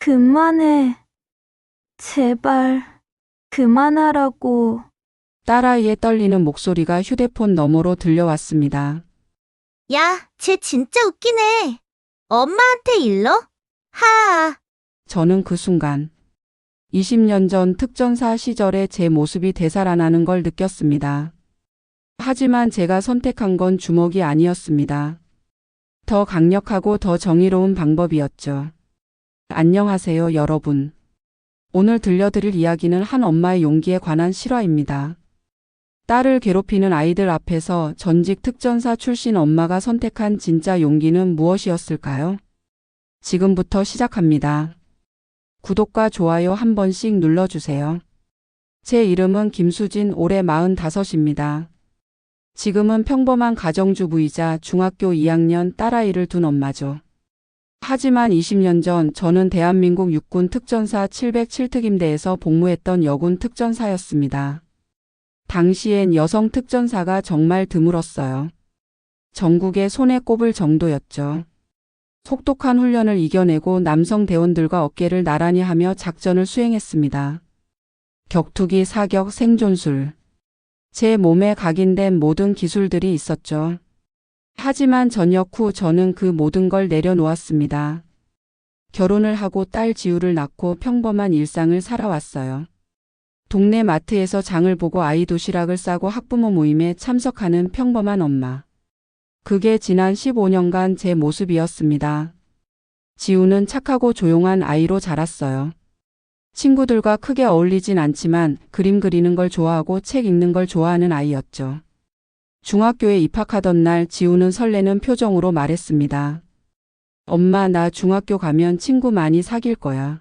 그만해. 제발, 그만하라고. 딸아이의 떨리는 목소리가 휴대폰 너머로 들려왔습니다. 야, 쟤 진짜 웃기네. 엄마한테 일러? 하아. 저는 그 순간 20년 전 특전사 시절의 제 모습이 되살아나는 걸 느꼈습니다. 하지만 제가 선택한 건 주먹이 아니었습니다. 더 강력하고 더 정의로운 방법이었죠. 안녕하세요, 여러분. 오늘 들려드릴 이야기는 한 엄마의 용기에 관한 실화입니다. 딸을 괴롭히는 아이들 앞에서 전직 특전사 출신 엄마가 선택한 진짜 용기는 무엇이었을까요? 지금부터 시작합니다. 구독과 좋아요 한 번씩 눌러주세요. 제 이름은 김수진, 올해 45입니다. 지금은 평범한 가정주부이자 중학교 2학년 딸아이를 둔 엄마죠. 하지만 20년 전 저는 대한민국 육군 특전사 707특임대에서 복무했던 여군 특전사였습니다. 당시엔 여성 특전사가 정말 드물었어요. 전국에 손에 꼽을 정도였죠. 혹독한 훈련을 이겨내고 남성 대원들과 어깨를 나란히 하며 작전을 수행했습니다. 격투기, 사격, 생존술. 제 몸에 각인된 모든 기술들이 있었죠. 하지만 전역 후 저는 그 모든 걸 내려놓았습니다. 결혼을 하고 딸 지우를 낳고 평범한 일상을 살아왔어요. 동네 마트에서 장을 보고 아이 도시락을 싸고 학부모 모임에 참석하는 평범한 엄마. 그게 지난 15년간 제 모습이었습니다. 지우는 착하고 조용한 아이로 자랐어요. 친구들과 크게 어울리진 않지만 그림 그리는 걸 좋아하고 책 읽는 걸 좋아하는 아이였죠. 중학교에 입학하던 날 지우는 설레는 표정으로 말했습니다. 엄마, 나 중학교 가면 친구 많이 사귈 거야.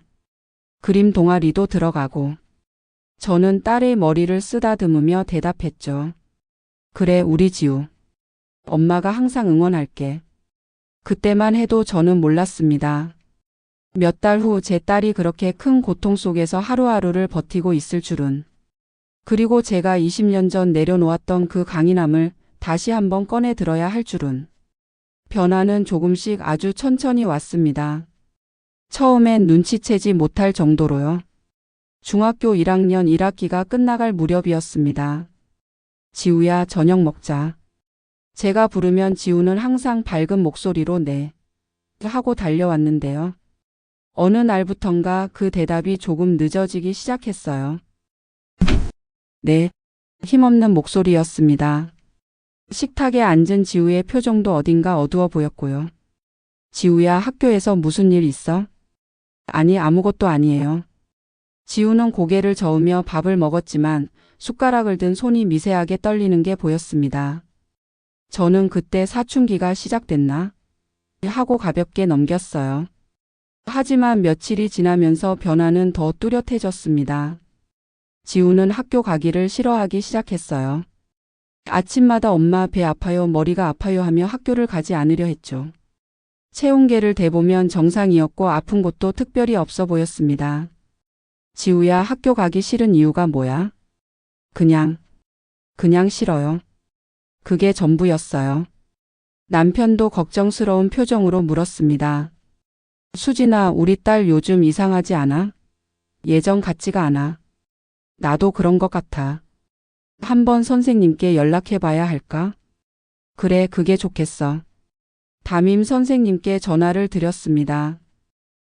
그림 동아리도 들어가고. 저는 딸의 머리를 쓰다듬으며 대답했죠. 그래, 우리 지우. 엄마가 항상 응원할게. 그때만 해도 저는 몰랐습니다. 몇 달 후 제 딸이 그렇게 큰 고통 속에서 하루하루를 버티고 있을 줄은. 그리고 제가 20년 전 내려놓았던 그 강인함을 다시 한번 꺼내 들어야 할 줄은. 변화는 조금씩 아주 천천히 왔습니다. 처음엔 눈치채지 못할 정도로요. 중학교 1학년 1학기가 끝나갈 무렵이었습니다. 지우야, 저녁 먹자. 제가 부르면 지우는 항상 밝은 목소리로 네 하고 달려왔는데요. 어느 날부턴가 그 대답이 조금 늦어지기 시작했어요. 네, 힘없는 목소리였습니다. 식탁에 앉은 지우의 표정도 어딘가 어두워 보였고요. 지우야, 학교에서 무슨 일 있어? 아니, 아무것도 아니에요. 지우는 고개를 저으며 밥을 먹었지만 숟가락을 든 손이 미세하게 떨리는 게 보였습니다. 저는 그때 사춘기가 시작됐나? 하고 가볍게 넘겼어요. 하지만 며칠이 지나면서 변화는 더 뚜렷해졌습니다. 지우는 학교 가기를 싫어하기 시작했어요. 아침마다 엄마 배 아파요, 머리가 아파요 하며 학교를 가지 않으려 했죠. 체온계를 대보면 정상이었고 아픈 곳도 특별히 없어 보였습니다. 지우야, 학교 가기 싫은 이유가 뭐야? 그냥 싫어요. 그게 전부였어요. 남편도 걱정스러운 표정으로 물었습니다. 수진아, 우리 딸 요즘 이상하지 않아? 예전 같지가 않아. 나도 그런 것 같아. 한번 선생님께 연락해봐야 할까? 그래, 그게 좋겠어. 담임 선생님께 전화를 드렸습니다.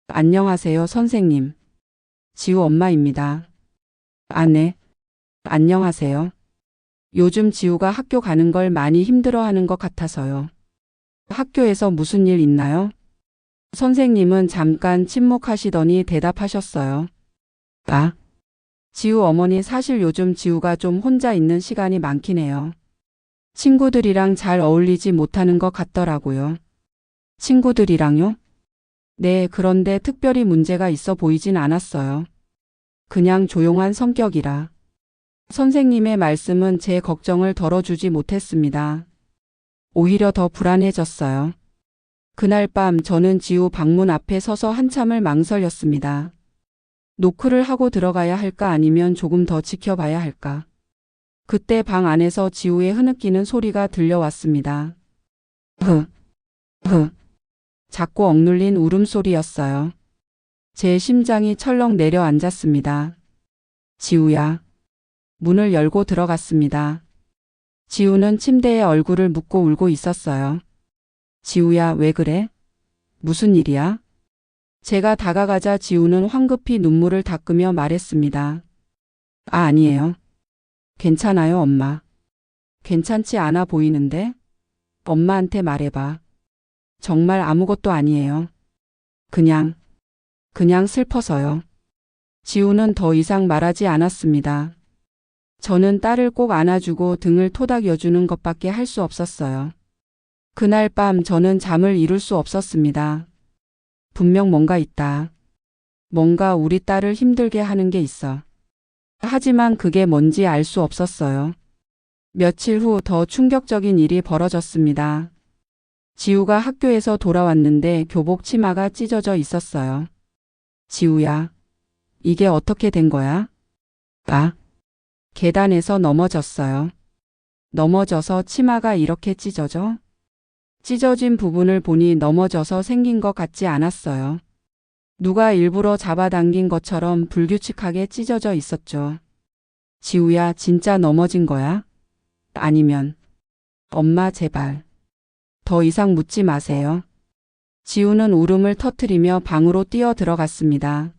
안녕하세요, 선생님. 지우 엄마입니다. 아, 네. 안녕하세요. 요즘 지우가 학교 가는 걸 많이 힘들어하는 것 같아서요. 학교에서 무슨 일 있나요? 선생님은 잠깐 침묵하시더니 대답하셨어요. 아, 지우 어머니, 사실 요즘 지우가 좀 혼자 있는 시간이 많긴 해요. 친구들이랑 잘 어울리지 못하는 것 같더라고요. 친구들이랑요? 네, 그런데 특별히 문제가 있어 보이진 않았어요. 그냥 조용한 성격이라. 선생님의 말씀은 제 걱정을 덜어주지 못했습니다. 오히려 더 불안해졌어요. 그날 밤 저는 지우 방문 앞에 서서 한참을 망설였습니다. 노크를 하고 들어가야 할까 아니면 조금 더 지켜봐야 할까. 그때 방 안에서 지우의 흐느끼는 소리가 들려왔습니다. 작고 억눌린 울음소리였어요. 제 심장이 철렁 내려앉았습니다. 지우야. 문을 열고 들어갔습니다. 지우는 침대에 얼굴을 묻고 울고 있었어요. 지우야, 왜 그래? 무슨 일이야? 제가 다가가자 지우는 황급히 눈물을 닦으며 말했습니다. 아니에요. 괜찮아요, 엄마. 괜찮지 않아 보이는데? 엄마한테 말해봐. 정말 아무것도 아니에요. 그냥 슬퍼서요. 지우는 더 이상 말하지 않았습니다. 저는 딸을 꼭 안아주고 등을 토닥여주는 것밖에 할 수 없었어요. 그날 밤 저는 잠을 이룰 수 없었습니다. 분명 뭔가 있다. 뭔가 우리 딸을 힘들게 하는 게 있어. 하지만 그게 뭔지 알 수 없었어요. 며칠 후 더 충격적인 일이 벌어졌습니다. 지우가 학교에서 돌아왔는데 교복 치마가 찢어져 있었어요. 지우야, 이게 어떻게 된 거야? 계단에서 넘어졌어요. 넘어져서 치마가 이렇게 찢어져? 찢어진 부분을 보니 넘어져서 생긴 것 같지 않았어요. 누가 일부러 잡아당긴 것처럼 불규칙하게 찢어져 있었죠. 지우야, 진짜 넘어진 거야? 아니면, 엄마 제발. 더 이상 묻지 마세요. 지우는 울음을 터뜨리며 방으로 뛰어 들어갔습니다.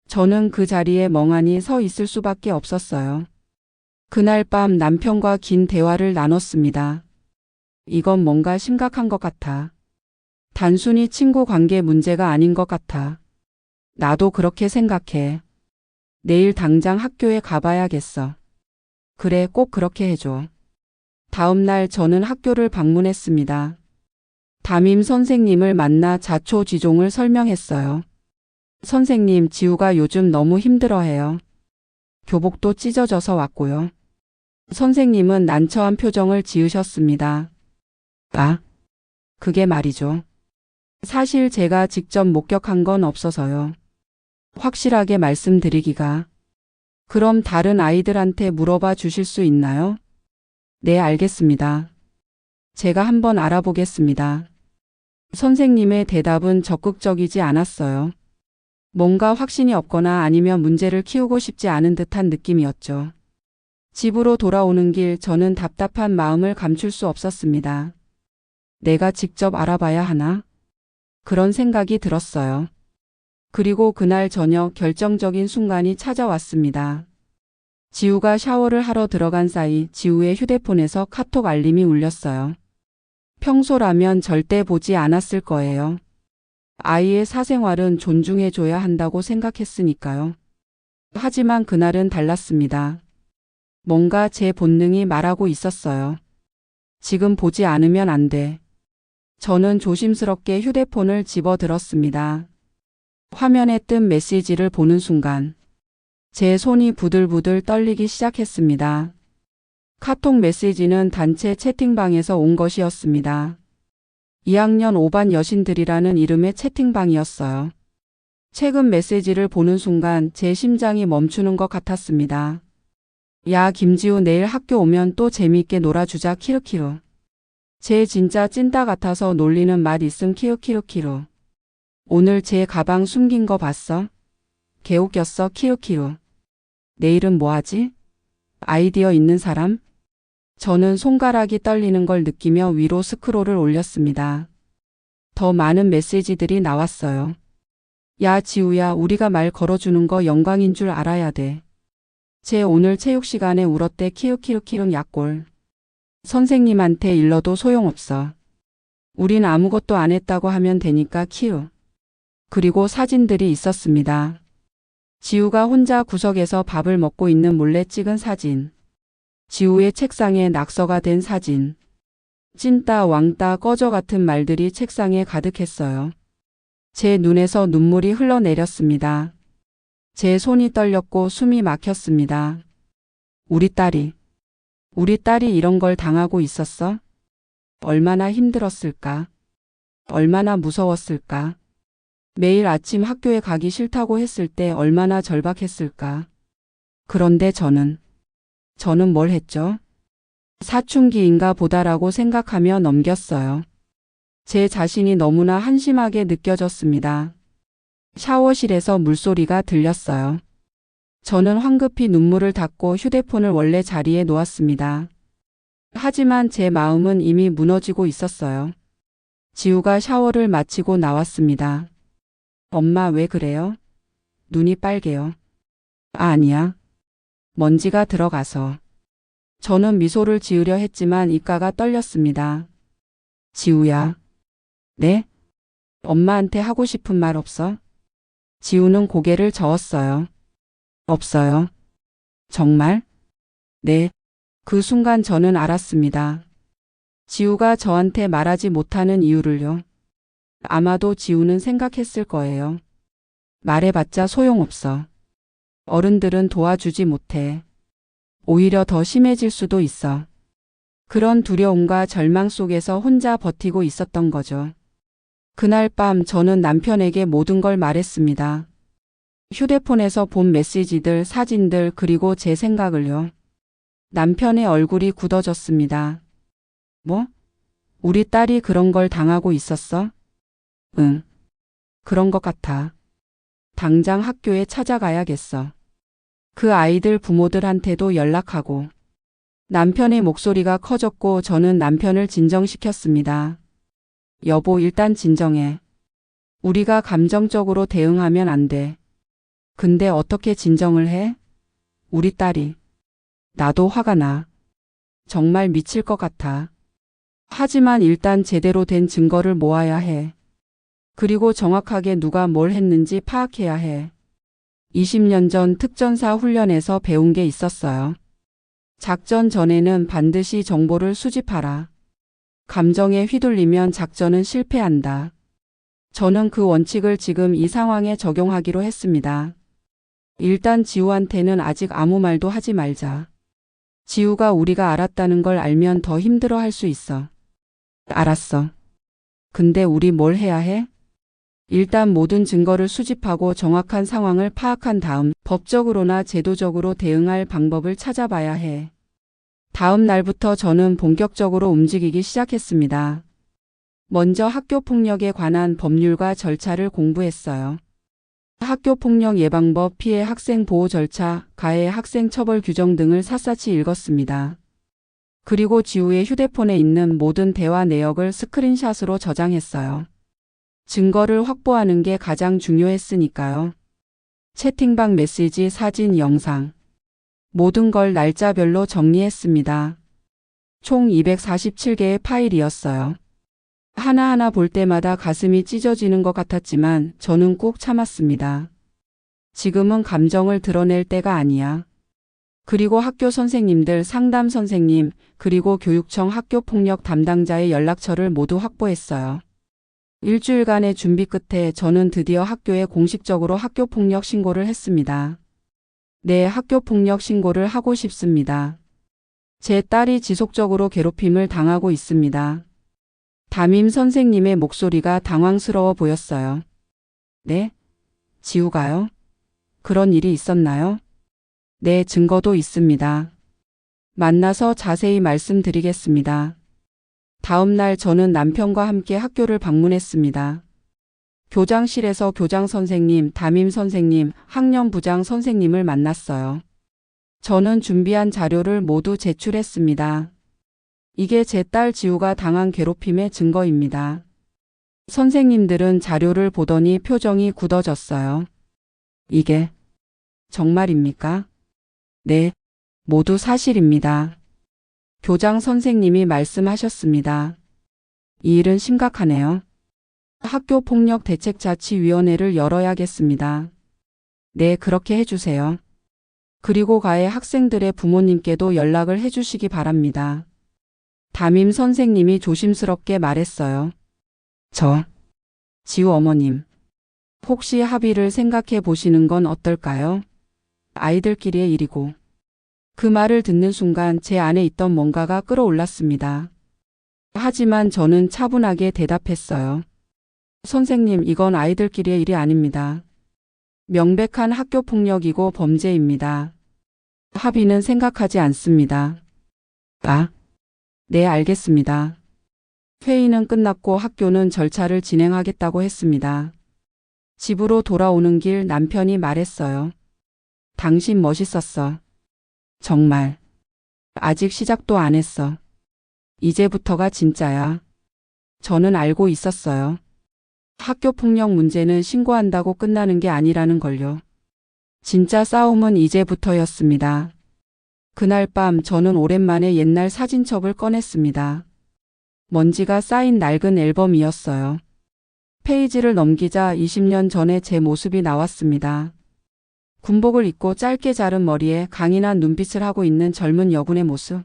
저는 그 자리에 멍하니 서 있을 수밖에 없었어요. 그날 밤 남편과 긴 대화를 나눴습니다. 이건 뭔가 심각한 것 같아. 단순히 친구 관계 문제가 아닌 것 같아. 나도 그렇게 생각해. 내일 당장 학교에 가봐야겠어. 그래, 꼭 그렇게 해줘. 다음 날 저는 학교를 방문했습니다. 담임 선생님을 만나 자초지종을 설명했어요. 선생님, 지우가 요즘 너무 힘들어해요. 교복도 찢어져서 왔고요. 선생님은 난처한 표정을 지으셨습니다. 그게 말이죠. 사실 제가 직접 목격한 건 없어서요. 확실하게 말씀드리기가. 그럼 다른 아이들한테 물어봐 주실 수 있나요? 네, 알겠습니다. 제가 한번 알아보겠습니다. 선생님의 대답은 적극적이지 않았어요. 뭔가 확신이 없거나 아니면 문제를 키우고 싶지 않은 듯한 느낌이었죠. 집으로 돌아오는 길 저는 답답한 마음을 감출 수 없었습니다. 내가 직접 알아봐야 하나? 그런 생각이 들었어요. 그리고 그날 저녁 결정적인 순간이 찾아왔습니다. 지우가 샤워를 하러 들어간 사이 지우의 휴대폰에서 카톡 알림이 울렸어요. 평소라면 절대 보지 않았을 거예요. 아이의 사생활은 존중해줘야 한다고 생각했으니까요. 하지만 그날은 달랐습니다. 뭔가 제 본능이 말하고 있었어요. 지금 보지 않으면 안 돼. 저는 조심스럽게 휴대폰을 집어들었습니다. 화면에 뜬 메시지를 보는 순간 제 손이 부들부들 떨리기 시작했습니다. 카톡 메시지는 단체 채팅방에서 온 것이었습니다. 2학년 5반 여신들이라는 이름의 채팅방이었어요. 최근 메시지를 보는 순간 제 심장이 멈추는 것 같았습니다. 야, 김지우, 내일 학교 오면 또 재미있게 놀아주자 키르키르. 제 진짜 찐따 같아서 놀리는 맛 있음 키르키르키르. 오늘 제 가방 숨긴 거 봤어? 개웃겼어 키르키르. 내일은 뭐하지? 아이디어 있는 사람? 저는 손가락이 떨리는 걸 느끼며 위로 스크롤을 올렸습니다. 더 많은 메시지들이 나왔어요. 야, 지우야, 우리가 말 걸어주는 거 영광인 줄 알아야 돼. 쟤 오늘 체육 시간에 울었대 키르키르키르 약골. 선생님한테 일러도 소용없어. 우린 아무것도 안 했다고 하면 되니까 키우. 그리고 사진들이 있었습니다. 지우가 혼자 구석에서 밥을 먹고 있는 몰래 찍은 사진. 지우의 책상에 낙서가 된 사진. 찐따, 왕따, 꺼져 같은 말들이 책상에 가득했어요. 제 눈에서 눈물이 흘러내렸습니다. 제 손이 떨렸고 숨이 막혔습니다. 우리 딸이 이런 걸 당하고 있었어? 얼마나 힘들었을까? 얼마나 무서웠을까? 매일 아침 학교에 가기 싫다고 했을 때 얼마나 절박했을까? 그런데 저는 뭘 했죠? 사춘기인가 보다라고 생각하며 넘겼어요. 제 자신이 너무나 한심하게 느껴졌습니다. 샤워실에서 물소리가 들렸어요. 저는 황급히 눈물을 닦고 휴대폰을 원래 자리에 놓았습니다. 하지만 제 마음은 이미 무너지고 있었어요. 지우가 샤워를 마치고 나왔습니다. 엄마 왜 그래요? 눈이 빨개요. 아니야. 먼지가 들어가서. 저는 미소를 지으려 했지만 입가가 떨렸습니다. 지우야. 네? 엄마한테 하고 싶은 말 없어? 지우는 고개를 저었어요. 없어요. 정말? 네. 그 순간 저는 알았습니다. 지우가 저한테 말하지 못하는 이유를요. 아마도 지우는 생각했을 거예요. 말해봤자 소용없어. 어른들은 도와주지 못해. 오히려 더 심해질 수도 있어. 그런 두려움과 절망 속에서 혼자 버티고 있었던 거죠. 그날 밤 저는 남편에게 모든 걸 말했습니다. 휴대폰에서 본 메시지들, 사진들, 그리고 제 생각을요. 남편의 얼굴이 굳어졌습니다. 뭐? 우리 딸이 그런 걸 당하고 있었어? 응. 그런 것 같아. 당장 학교에 찾아가야겠어. 그 아이들 부모들한테도 연락하고. 남편의 목소리가 커졌고 저는 남편을 진정시켰습니다. 여보, 일단 진정해. 우리가 감정적으로 대응하면 안 돼. 근데 어떻게 진정을 해? 우리 딸이. 나도 화가 나. 정말 미칠 것 같아. 하지만 일단 제대로 된 증거를 모아야 해. 그리고 정확하게 누가 뭘 했는지 파악해야 해. 20년 전 특전사 훈련에서 배운 게 있었어요. 작전 전에는 반드시 정보를 수집하라. 감정에 휘둘리면 작전은 실패한다. 저는 그 원칙을 지금 이 상황에 적용하기로 했습니다. 일단 지우한테는 아직 아무 말도 하지 말자. 지우가 우리가 알았다는 걸 알면 더 힘들어 할 수 있어. 알았어. 근데 우리 뭘 해야 해? 일단 모든 증거를 수집하고 정확한 상황을 파악한 다음 법적으로나 제도적으로 대응할 방법을 찾아봐야 해. 다음 날부터 저는 본격적으로 움직이기 시작했습니다. 먼저 학교폭력에 관한 법률과 절차를 공부했어요. 학교폭력 예방법, 피해 학생 보호 절차, 가해 학생 처벌 규정 등을 샅샅이 읽었습니다. 그리고 지우의 휴대폰에 있는 모든 대화 내역을 스크린샷으로 저장했어요. 증거를 확보하는 게 가장 중요했으니까요. 채팅방 메시지, 사진, 영상. 모든 걸 날짜별로 정리했습니다. 총 247개의 파일이었어요. 하나하나 볼 때마다 가슴이 찢어지는 것 같았지만 저는 꾹 참았습니다. 지금은 감정을 드러낼 때가 아니야. 그리고 학교 선생님들, 상담 선생님, 그리고 교육청 학교폭력 담당자의 연락처를 모두 확보했어요. 일주일간의 준비 끝에 저는 드디어 학교에 공식적으로 학교폭력 신고를 했습니다. 네, 학교폭력 신고를 하고 싶습니다. 제 딸이 지속적으로 괴롭힘을 당하고 있습니다. 담임 선생님의 목소리가 당황스러워 보였어요. 네? 지우가요? 그런 일이 있었나요? 네, 증거도 있습니다. 만나서 자세히 말씀드리겠습니다. 다음 날 저는 남편과 함께 학교를 방문했습니다. 교장실에서 교장 선생님, 담임 선생님, 학년 부장 선생님을 만났어요. 저는 준비한 자료를 모두 제출했습니다. 이게 제 딸 지우가 당한 괴롭힘의 증거입니다. 선생님들은 자료를 보더니 표정이 굳어졌어요. 이게 정말입니까? 네, 모두 사실입니다. 교장 선생님이 말씀하셨습니다. 이 일은 심각하네요. 학교폭력대책자치위원회를 열어야겠습니다. 네, 그렇게 해주세요. 그리고 가해 학생들의 부모님께도 연락을 해주시기 바랍니다. 담임 선생님이 조심스럽게 말했어요. 지우 어머님, 혹시 합의를 생각해 보시는 건 어떨까요? 아이들끼리의 일이고. 그 말을 듣는 순간 제 안에 있던 뭔가가 끌어올랐습니다. 하지만 저는 차분하게 대답했어요. 선생님, 이건 아이들끼리의 일이 아닙니다. 명백한 학교폭력이고 범죄입니다. 합의는 생각하지 않습니다. 네, 알겠습니다. 회의는 끝났고 학교는 절차를 진행하겠다고 했습니다. 집으로 돌아오는 길 남편이 말했어요. 당신 멋있었어. 정말. 아직 시작도 안 했어. 이제부터가 진짜야. 저는 알고 있었어요. 학교 폭력 문제는 신고한다고 끝나는 게 아니라는 걸요. 진짜 싸움은 이제부터였습니다. 그날 밤 저는 오랜만에 옛날 사진첩을 꺼냈습니다. 먼지가 쌓인 낡은 앨범이었어요. 페이지를 넘기자 20년 전에 제 모습이 나왔습니다. 군복을 입고 짧게 자른 머리에 강인한 눈빛을 하고 있는 젊은 여군의 모습.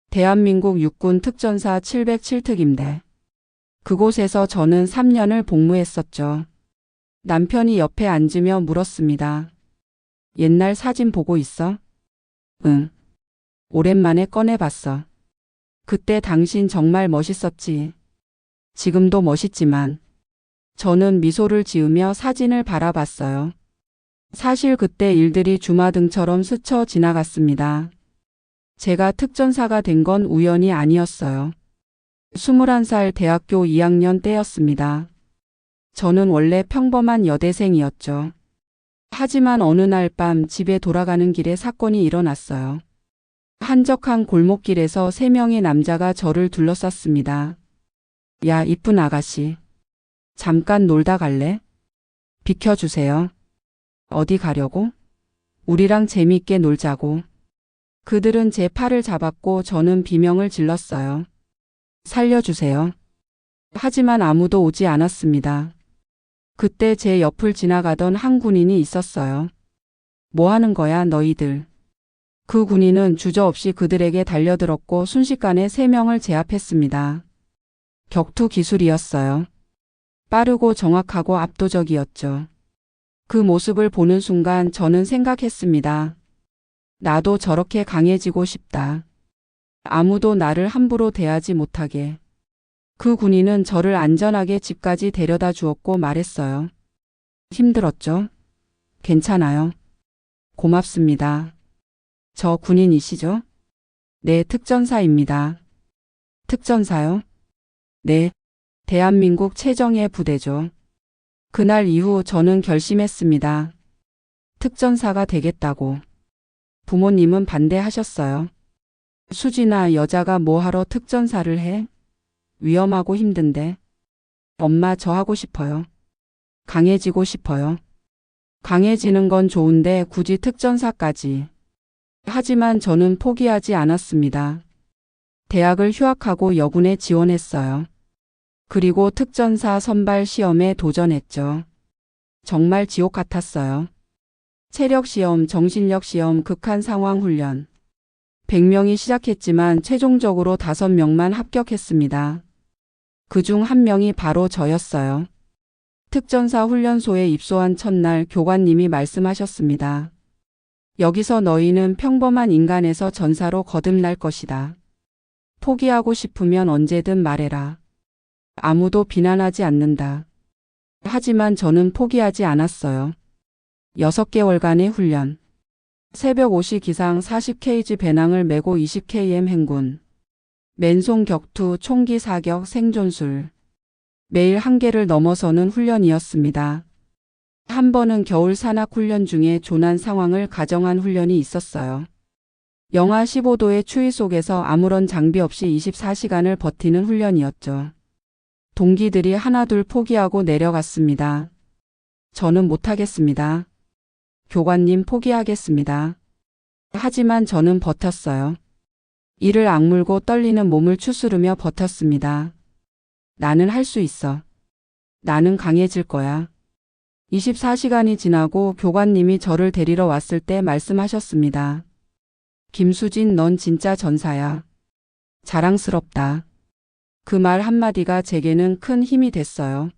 대한민국 육군 특전사 707특임대. 그곳에서 저는 3년을 복무했었죠. 남편이 옆에 앉으며 물었습니다. 옛날 사진 보고 있어? 응. 오랜만에 꺼내봤어. 그때 당신 정말 멋있었지. 지금도 멋있지만. 저는 미소를 지으며 사진을 바라봤어요. 사실 그때 일들이 주마등처럼 스쳐 지나갔습니다. 제가 특전사가 된 건 우연이 아니었어요. 21살 대학교 2학년 때였습니다. 저는 원래 평범한 여대생이었죠. 하지만 어느 날 밤 집에 돌아가는 길에 사건이 일어났어요. 한적한 골목길에서 3명의 남자가 저를 둘러쌌습니다. 야, 이쁜 아가씨. 잠깐 놀다 갈래? 비켜주세요. 어디 가려고? 우리랑 재미있게 놀자고. 그들은 제 팔을 잡았고 저는 비명을 질렀어요. 살려주세요. 하지만 아무도 오지 않았습니다. 그때 제 옆을 지나가던 한 군인이 있었어요. 뭐 하는 거야, 너희들? 그 군인은 주저없이 그들에게 달려들었고 순식간에 3명을 제압했습니다. 격투 기술이었어요. 빠르고 정확하고 압도적이었죠. 그 모습을 보는 순간 저는 생각했습니다. 나도 저렇게 강해지고 싶다. 아무도 나를 함부로 대하지 못하게. 그 군인은 저를 안전하게 집까지 데려다 주었고 말했어요. 힘들었죠? 괜찮아요. 고맙습니다. 저 군인이시죠? 네, 특전사입니다. 특전사요? 네, 대한민국 최정예 부대죠. 그날 이후 저는 결심했습니다. 특전사가 되겠다고. 부모님은 반대하셨어요. 수지나 여자가 뭐하러 특전사를 해? 위험하고 힘든데. 엄마, 저 하고 싶어요. 강해지고 싶어요. 강해지는 건 좋은데 굳이 특전사까지. 하지만 저는 포기하지 않았습니다. 대학을 휴학하고 여군에 지원했어요. 그리고 특전사 선발 시험에 도전했죠. 정말 지옥 같았어요. 체력 시험, 정신력 시험, 극한 상황 훈련. 100명이 시작했지만 최종적으로 5명만 합격했습니다. 그중 1명이 바로 저였어요. 특전사 훈련소에 입소한 첫날 교관님이 말씀하셨습니다. 여기서 너희는 평범한 인간에서 전사로 거듭날 것이다. 포기하고 싶으면 언제든 말해라. 아무도 비난하지 않는다. 하지만 저는 포기하지 않았어요. 6개월간의 훈련. 새벽 5시 기상 40kg 배낭을 메고 20km 행군. 맨손 격투, 총기 사격, 생존술. 매일 한계를 넘어서는 훈련이었습니다. 한 번은 겨울 산악 훈련 중에 조난 상황을 가정한 훈련이 있었어요. 영하 15도의 추위 속에서 아무런 장비 없이 24시간을 버티는 훈련이었죠. 동기들이 하나둘 포기하고 내려갔습니다. 저는 못하겠습니다. 교관님, 포기하겠습니다. 하지만 저는 버텼어요. 이를 악물고 떨리는 몸을 추스르며 버텼습니다. 나는 할 수 있어. 나는 강해질 거야. 24시간이 지나고 교관님이 저를 데리러 왔을 때 말씀하셨습니다. 김수진, 넌 진짜 전사야. 자랑스럽다. 그 말 한마디가 제게는 큰 힘이 됐어요.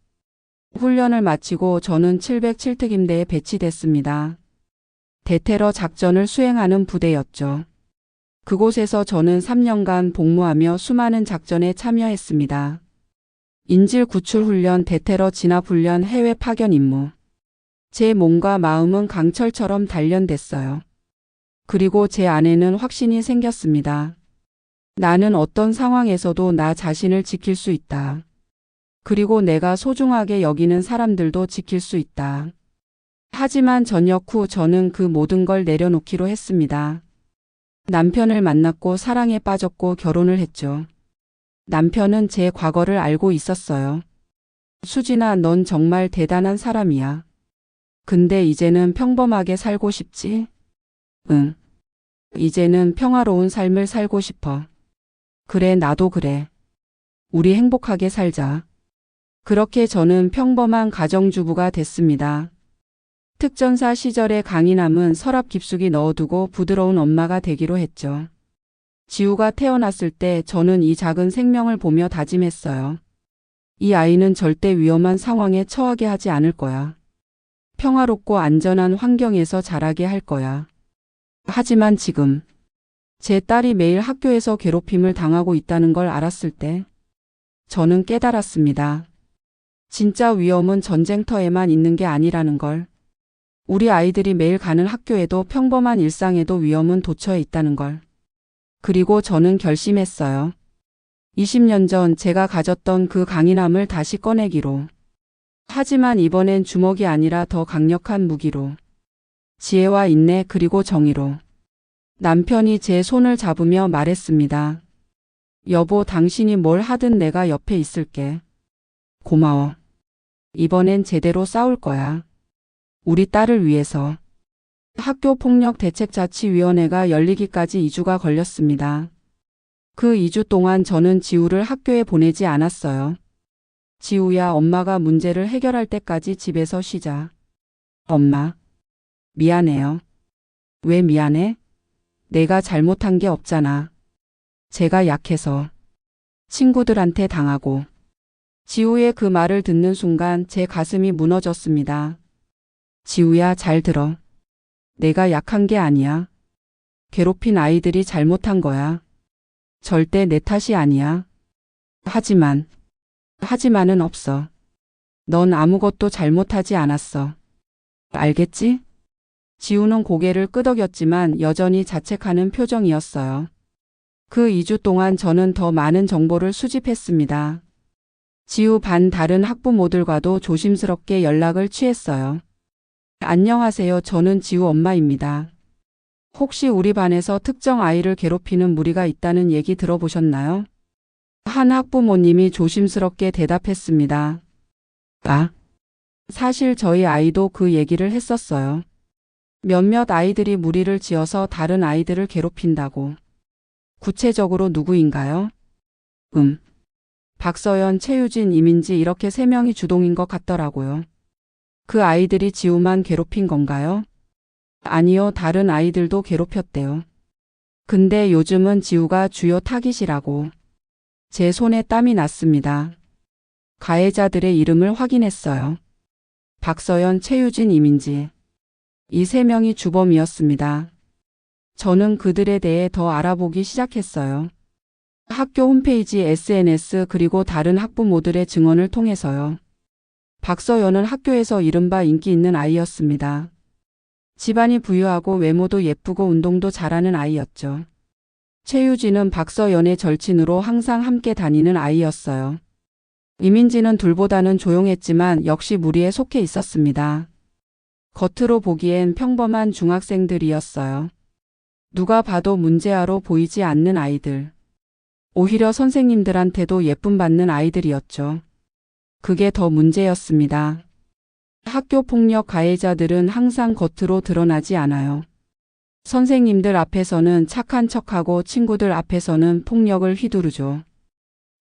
훈련을 마치고 저는 707특임대에 배치됐습니다. 대테러 작전을 수행하는 부대였죠. 그곳에서 저는 3년간 복무하며 수많은 작전에 참여했습니다. 인질 구출 훈련, 대테러 진압 훈련, 해외 파견 임무. 제 몸과 마음은 강철처럼 단련됐어요. 그리고 제 안에는 확신이 생겼습니다. 나는 어떤 상황에서도 나 자신을 지킬 수 있다. 그리고 내가 소중하게 여기는 사람들도 지킬 수 있다. 하지만 전역 후 저는 그 모든 걸 내려놓기로 했습니다. 남편을 만났고 사랑에 빠졌고 결혼을 했죠. 남편은 제 과거를 알고 있었어요. 수진아, 넌 정말 대단한 사람이야. 근데 이제는 평범하게 살고 싶지? 응. 이제는 평화로운 삶을 살고 싶어. 그래, 나도 그래. 우리 행복하게 살자. 그렇게 저는 평범한 가정주부가 됐습니다. 특전사 시절의 강인함은 서랍 깊숙이 넣어두고 부드러운 엄마가 되기로 했죠. 지우가 태어났을 때 저는 이 작은 생명을 보며 다짐했어요. 이 아이는 절대 위험한 상황에 처하게 하지 않을 거야. 평화롭고 안전한 환경에서 자라게 할 거야. 하지만 지금 제 딸이 매일 학교에서 괴롭힘을 당하고 있다는 걸 알았을 때 저는 깨달았습니다. 진짜 위험은 전쟁터에만 있는 게 아니라는 걸. 우리 아이들이 매일 가는 학교에도 평범한 일상에도 위험은 도처에 있다는 걸. 그리고 저는 결심했어요. 20년 전 제가 가졌던 그 강인함을 다시 꺼내기로. 하지만 이번엔 주먹이 아니라 더 강력한 무기로. 지혜와 인내 그리고 정의로. 남편이 제 손을 잡으며 말했습니다. 여보, 당신이 뭘 하든 내가 옆에 있을게. 고마워. 이번엔 제대로 싸울 거야. 우리 딸을 위해서. 학교폭력대책자치위원회가 열리기까지 2주가 걸렸습니다. 그 2주 동안 저는 지우를 학교에 보내지 않았어요. 지우야, 엄마가 문제를 해결할 때까지 집에서 쉬자. 엄마, 미안해요. 왜 미안해? 내가 잘못한 게 없잖아. 제가 약해서. 친구들한테 당하고. 지우의 그 말을 듣는 순간 제 가슴이 무너졌습니다. 지우야, 잘 들어. 내가 약한 게 아니야. 괴롭힌 아이들이 잘못한 거야. 절대 내 탓이 아니야. 하지만은 없어. 넌 아무것도 잘못하지 않았어. 알겠지? 지우는 고개를 끄덕였지만 여전히 자책하는 표정이었어요. 그 2주 동안 저는 더 많은 정보를 수집했습니다. 지우 반 다른 학부모들과도 조심스럽게 연락을 취했어요. 안녕하세요. 저는 지우 엄마입니다. 혹시 우리 반에서 특정 아이를 괴롭히는 무리가 있다는 얘기 들어보셨나요? 한 학부모님이 조심스럽게 대답했습니다. 사실 저희 아이도 그 얘기를 했었어요. 몇몇 아이들이 무리를 지어서 다른 아이들을 괴롭힌다고. 구체적으로 누구인가요? 박서연, 최유진, 이민지 이렇게 3명이 주동인 것 같더라고요. 그 아이들이 지우만 괴롭힌 건가요? 아니요, 다른 아이들도 괴롭혔대요. 근데 요즘은 지우가 주요 타깃이라고. 제 손에 땀이 났습니다. 가해자들의 이름을 확인했어요. 박서연, 최유진, 이민지. 이 3명이 주범이었습니다. 저는 그들에 대해 더 알아보기 시작했어요. 학교 홈페이지, SNS 그리고 다른 학부모들의 증언을 통해서요. 박서연은 학교에서 이른바 인기 있는 아이였습니다. 집안이 부유하고 외모도 예쁘고 운동도 잘하는 아이였죠. 최유진은 박서연의 절친으로 항상 함께 다니는 아이였어요. 이민지는 둘보다는 조용했지만 역시 무리에 속해 있었습니다. 겉으로 보기엔 평범한 중학생들이었어요. 누가 봐도 문제아로 보이지 않는 아이들. 오히려 선생님들한테도 예쁨 받는 아이들이었죠. 그게 더 문제였습니다. 학교 폭력 가해자들은 항상 겉으로 드러나지 않아요. 선생님들 앞에서는 착한 척하고 친구들 앞에서는 폭력을 휘두르죠.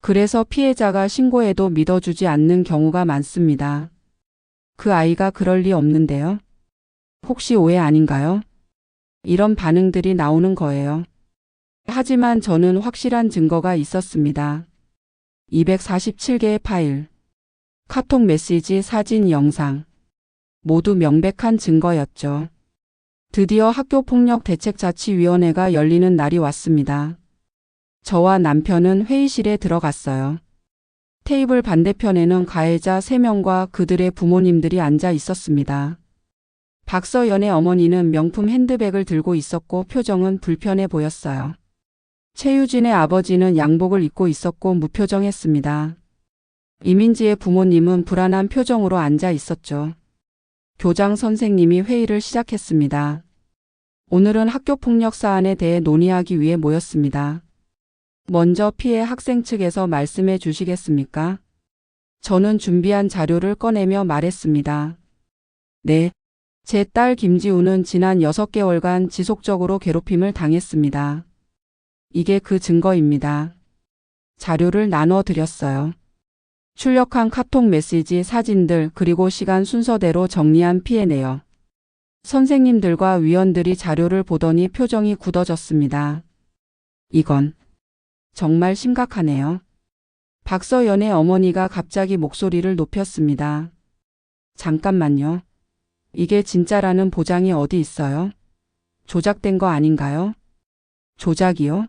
그래서 피해자가 신고해도 믿어주지 않는 경우가 많습니다. 그 아이가 그럴 리 없는데요. 혹시 오해 아닌가요? 이런 반응들이 나오는 거예요. 하지만 저는 확실한 증거가 있었습니다. 247개의 파일, 카톡 메시지, 사진, 영상. 모두 명백한 증거였죠. 드디어 학교폭력대책자치위원회가 열리는 날이 왔습니다. 저와 남편은 회의실에 들어갔어요. 테이블 반대편에는 가해자 3명과 그들의 부모님들이 앉아 있었습니다. 박서연의 어머니는 명품 핸드백을 들고 있었고 표정은 불편해 보였어요. 최유진의 아버지는 양복을 입고 있었고 무표정했습니다. 이민지의 부모님은 불안한 표정으로 앉아 있었죠. 교장 선생님이 회의를 시작했습니다. 오늘은 학교폭력 사안에 대해 논의하기 위해 모였습니다. 먼저 피해 학생 측에서 말씀해 주시겠습니까? 저는 준비한 자료를 꺼내며 말했습니다. 네. 제 딸 김지우는 지난 6개월간 지속적으로 괴롭힘을 당했습니다. 이게 그 증거입니다. 자료를 나눠 드렸어요. 출력한 카톡 메시지, 사진들, 그리고 시간 순서대로 정리한 피해 내역. 선생님들과 위원들이 자료를 보더니 표정이 굳어졌습니다. 이건 정말 심각하네요. 박서연의 어머니가 갑자기 목소리를 높였습니다. 잠깐만요. 이게 진짜라는 보장이 어디 있어요? 조작된 거 아닌가요? 조작이요?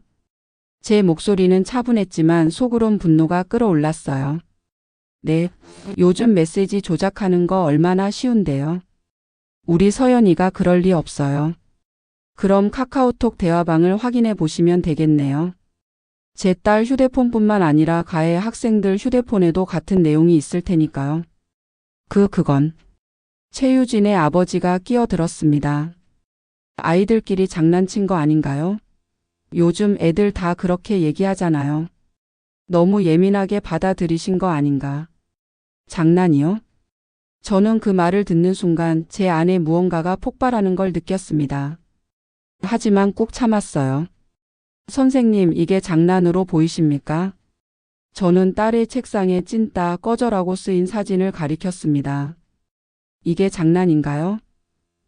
제 목소리는 차분했지만 속으론 분노가 끓어올랐어요. 네, 요즘 메시지 조작하는 거 얼마나 쉬운데요. 우리 서연이가 그럴 리 없어요. 그럼 카카오톡 대화방을 확인해 보시면 되겠네요. 제 딸 휴대폰뿐만 아니라 가해 학생들 휴대폰에도 같은 내용이 있을 테니까요. 그건 최유진의 아버지가 끼어들었습니다. 아이들끼리 장난친 거 아닌가요? 요즘 애들 다 그렇게 얘기하잖아요. 너무 예민하게 받아들이신 거 아닌가? 장난이요? 저는 그 말을 듣는 순간 제 안에 무언가가 폭발하는 걸 느꼈습니다. 하지만 꾹 참았어요. 선생님, 이게 장난으로 보이십니까? 저는 딸의 책상에 찐따 꺼져라고 쓰인 사진을 가리켰습니다. 이게 장난인가요?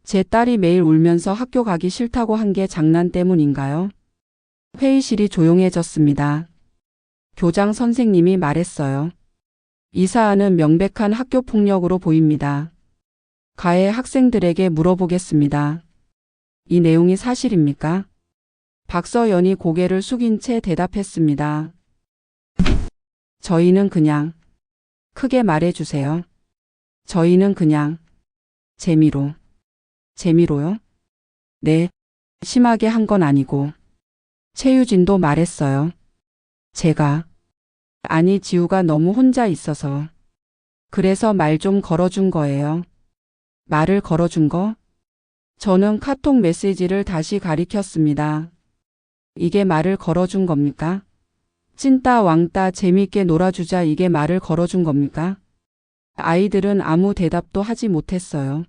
제 딸이 매일 울면서 학교 가기 싫다고 한 게 장난 때문인가요? 회의실이 조용해졌습니다. 교장 선생님이 말했어요. 이 사안은 명백한 학교 폭력으로 보입니다. 가해 학생들에게 물어보겠습니다. 이 내용이 사실입니까? 박서연이 고개를 숙인 채 대답했습니다. 저희는 그냥, 크게 말해주세요. 저희는 그냥 재미로요? 네, 심하게 한 건 아니고. 최유진도 말했어요. 아니, 지우가 너무 혼자 있어서. 그래서 말 좀 걸어준 거예요. 말을 걸어준 거? 저는 카톡 메시지를 다시 가리켰습니다. 이게 말을 걸어준 겁니까? 찐따 왕따 재밌게 놀아주자, 이게 말을 걸어준 겁니까? 아이들은 아무 대답도 하지 못했어요.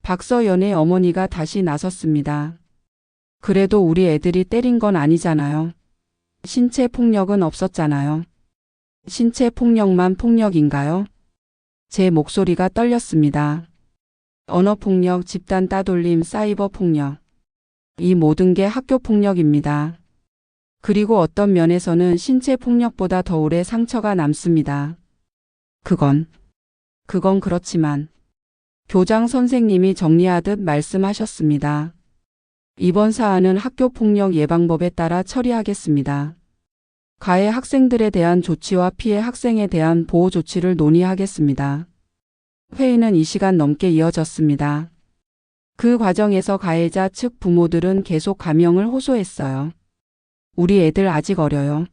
박서연의 어머니가 다시 나섰습니다. 그래도 우리 애들이 때린 건 아니잖아요. 신체 폭력은 없었잖아요. 신체 폭력만 폭력인가요? 제 목소리가 떨렸습니다. 언어 폭력, 집단 따돌림, 사이버 폭력. 이 모든 게 학교 폭력입니다. 그리고 어떤 면에서는 신체 폭력보다 더 오래 상처가 남습니다. 그건 그렇지만 교장 선생님이 정리하듯 말씀하셨습니다. 이번 사안은 학교폭력 예방법에 따라 처리하겠습니다. 가해 학생들에 대한 조치와 피해 학생에 대한 보호 조치를 논의하겠습니다. 회의는 2시간 넘게 이어졌습니다. 그 과정에서 가해자 측 부모들은 계속 감형을 호소했어요. 우리 애들 아직 어려요.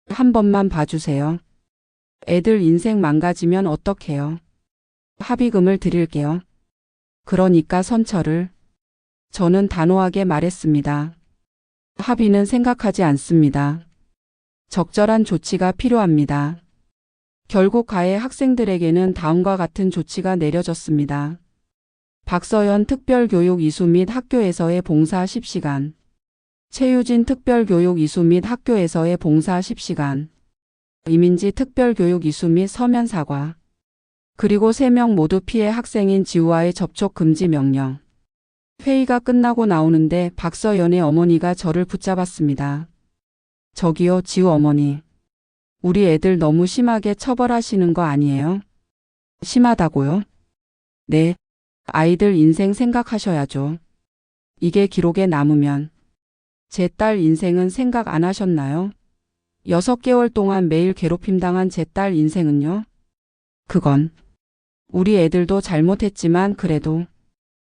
한 번만 봐주세요. 애들 인생 망가지면 어떡해요. 합의금을 드릴게요. 그러니까 선처를. 저는 단호하게 말했습니다. 합의는 생각하지 않습니다. 적절한 조치가 필요합니다. 결국 가해 학생들에게는 다음과 같은 조치가 내려졌습니다. 박서연 특별교육 이수 및 학교에서의 봉사 10시간. 최유진 특별교육 이수 및 학교에서의 봉사 10시간. 이민지 특별교육 이수 및 서면 사과. 그리고 3명 모두 피해 학생인 지우와의 접촉 금지 명령. 회의가 끝나고 나오는데 박서연의 어머니가 저를 붙잡았습니다. 저기요, 지우 어머니. 우리 애들 너무 심하게 처벌하시는 거 아니에요? 심하다고요? 네. 아이들 인생 생각하셔야죠. 이게 기록에 남으면. 제 딸 인생은 생각 안 하셨나요? 6개월 동안 매일 괴롭힘 당한 제 딸 인생은요? 그건 우리 애들도 잘못했지만 그래도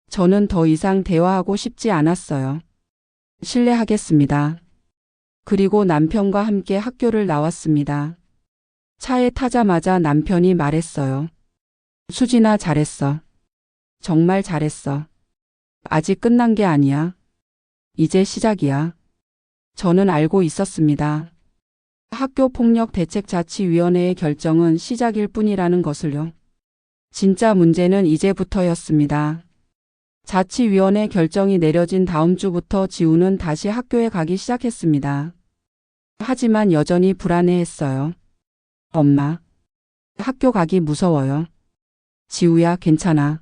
저는 더 이상 대화하고 싶지 않았어요. 실례하겠습니다. 그리고 남편과 함께 학교를 나왔습니다. 차에 타자마자 남편이 말했어요. 수진아, 잘했어. 정말 잘했어. 아직 끝난 게 아니야. 이제 시작이야. 저는 알고 있었습니다. 학교폭력대책자치위원회의 결정은 시작일 뿐이라는 것을요. 진짜 문제는 이제부터였습니다. 자치위원회 결정이 내려진 다음 주부터 지우는 다시 학교에 가기 시작했습니다. 하지만 여전히 불안해했어요. 엄마, 학교 가기 무서워요. 지우야, 괜찮아.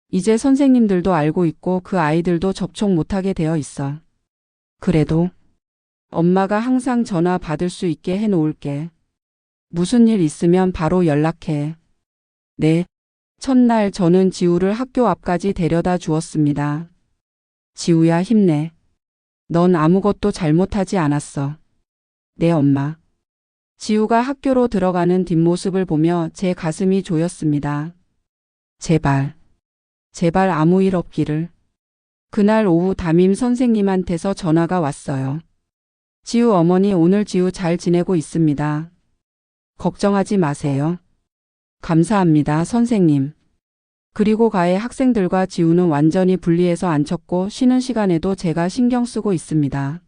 이제 선생님들도 알고 있고 그 아이들도 접촉 못하게 되어 있어. 그래도 엄마가 항상 전화 받을 수 있게 해놓을게. 무슨 일 있으면 바로 연락해. 네. 첫날 저는 지우를 학교 앞까지 데려다 주었습니다. 지우야, 힘내. 넌 아무것도 잘못하지 않았어. 네, 엄마. 지우가 학교로 들어가는 뒷모습을 보며 제 가슴이 조였습니다. 제발 아무 일 없기를. 그날 오후 담임 선생님한테서 전화가 왔어요. 지우 어머니, 오늘 지우 잘 지내고 있습니다. 걱정하지 마세요. 감사합니다, 선생님. 그리고 가해 학생들과 지우는 완전히 분리해서 앉혔고 쉬는 시간에도 제가 신경 쓰고 있습니다.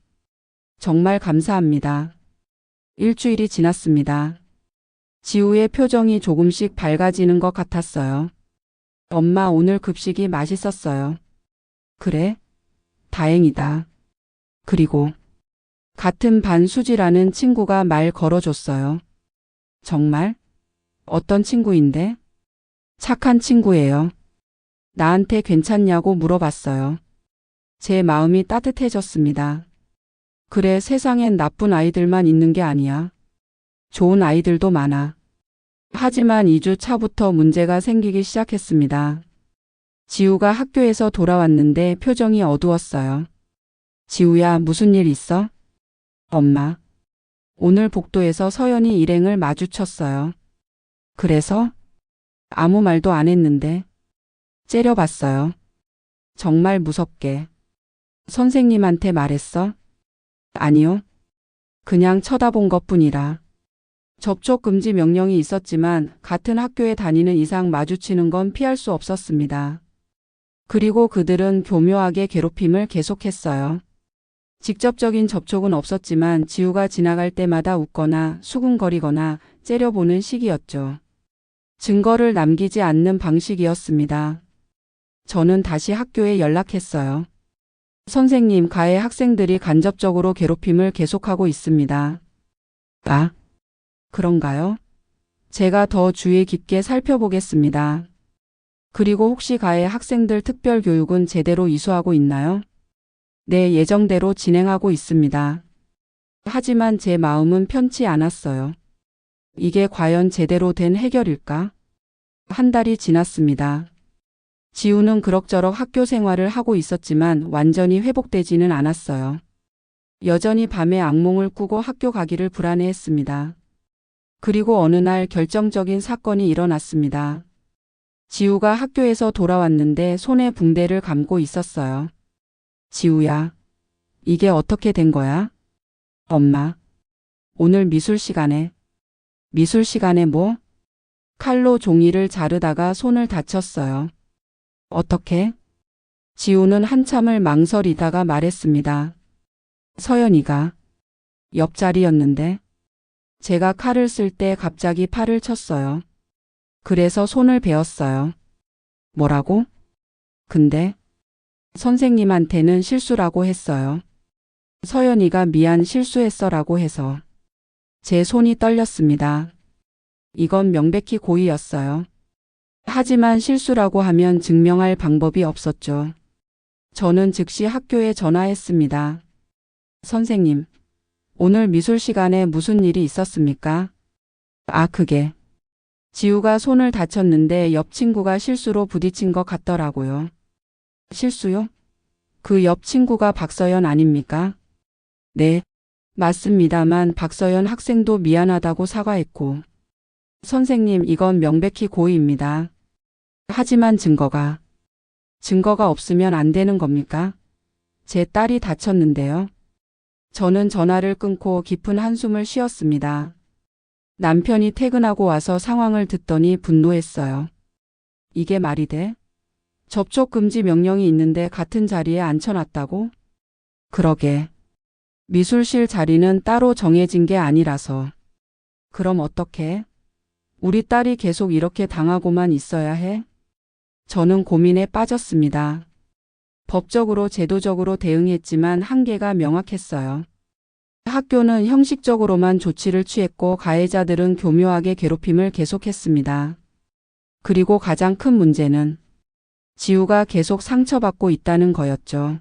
정말 감사합니다. 일주일이 지났습니다. 지우의 표정이 조금씩 밝아지는 것 같았어요. 엄마, 오늘 급식이 맛있었어요. 그래? 다행이다. 그리고 같은 반 수지라는 친구가 말 걸어줬어요. 정말? 어떤 친구인데? 착한 친구예요. 나한테 괜찮냐고 물어봤어요. 제 마음이 따뜻해졌습니다. 그래, 세상엔 나쁜 아이들만 있는 게 아니야. 좋은 아이들도 많아. 하지만 2주 차부터 문제가 생기기 시작했습니다. 지우가 학교에서 돌아왔는데 표정이 어두웠어요. 지우야, 무슨 일 있어? 엄마, 오늘 복도에서 서연이 일행을 마주쳤어요. 그래서? 아무 말도 안 했는데. 째려봤어요. 정말 무섭게. 선생님한테 말했어? 아니요. 그냥 쳐다본 것뿐이라. 접촉 금지 명령이 있었지만 같은 학교에 다니는 이상 마주치는 건 피할 수 없었습니다. 그리고 그들은 교묘하게 괴롭힘을 계속했어요. 직접적인 접촉은 없었지만 지우가 지나갈 때마다 웃거나 수군거리거나 째려보는 식이었죠. 증거를 남기지 않는 방식이었습니다. 저는 다시 학교에 연락했어요. 선생님, 가해 학생들이 간접적으로 괴롭힘을 계속하고 있습니다. 아, 그런가요? 제가 더 주의 깊게 살펴보겠습니다. 그리고 혹시 가해 학생들 특별 교육은 제대로 이수하고 있나요? 네, 예정대로 진행하고 있습니다. 하지만 제 마음은 편치 않았어요. 이게 과연 제대로 된 해결일까? 한 달이 지났습니다. 지우는 그럭저럭 학교 생활을 하고 있었지만 완전히 회복되지는 않았어요. 여전히 밤에 악몽을 꾸고 학교 가기를 불안해했습니다. 그리고 어느 날 결정적인 사건이 일어났습니다. 지우가 학교에서 돌아왔는데 손에 붕대를 감고 있었어요. 지우야, 이게 어떻게 된 거야? 엄마, 오늘 미술 시간에 뭐? 칼로 종이를 자르다가 손을 다쳤어요. 어떻게? 지우는 한참을 망설이다가 말했습니다. 서연이가 옆자리였는데 제가 칼을 쓸 때 갑자기 팔을 쳤어요. 그래서 손을 베었어요. 뭐라고? 근데 선생님한테는 실수라고 했어요. 서연이가 미안, 실수했어라고 해서. 제 손이 떨렸습니다. 이건 명백히 고의였어요. 하지만 실수라고 하면 증명할 방법이 없었죠. 저는 즉시 학교에 전화했습니다. 선생님, 오늘 미술 시간에 무슨 일이 있었습니까? 아, 그게. 지우가 손을 다쳤는데 옆 친구가 실수로 부딪힌 것 같더라고요. 실수요? 그 옆 친구가 박서연 아닙니까? 네, 맞습니다만 박서연 학생도 미안하다고 사과했고. 선생님, 이건 명백히 고의입니다. 하지만 증거가 없으면 안 되는 겁니까? 제 딸이 다쳤는데요. 저는 전화를 끊고 깊은 한숨을 쉬었습니다. 남편이 퇴근하고 와서 상황을 듣더니 분노했어요. 이게 말이 돼? 접촉 금지 명령이 있는데 같은 자리에 앉혀놨다고? 그러게. 미술실 자리는 따로 정해진 게 아니라서. 그럼 어떡해? 우리 딸이 계속 이렇게 당하고만 있어야 해? 저는 고민에 빠졌습니다. 법적으로 제도적으로 대응했지만 한계가 명확했어요. 학교는 형식적으로만 조치를 취했고 가해자들은 교묘하게 괴롭힘을 계속했습니다. 그리고 가장 큰 문제는 지우가 계속 상처받고 있다는 거였죠.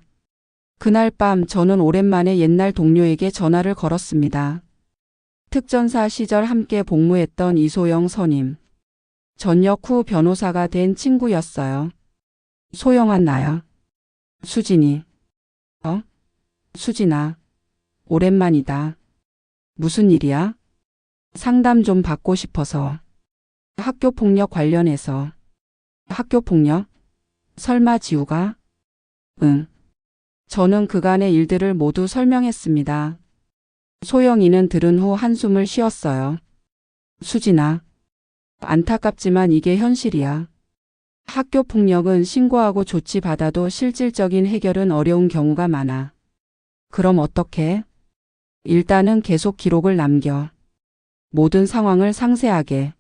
그날 밤 저는 오랜만에 옛날 동료에게 전화를 걸었습니다. 특전사 시절 함께 복무했던 이소영 선임. 전역 후 변호사가 된 친구였어요. 소영아 나야. 수진이. 수진아. 오랜만이다. 무슨 일이야? 상담 좀 받고 싶어서. 학교폭력 관련해서. 학교폭력? 설마 지우가? 응. 저는 그간의 일들을 모두 설명했습니다. 소영이는 들은 후 한숨을 쉬었어요. 수진아. 안타깝지만 이게 현실이야. 학교폭력은 신고하고 조치받아도 실질적인 해결은 어려운 경우가 많아. 그럼 어떡해? 일단은 계속 기록을 남겨. 모든 상황을 상세하게.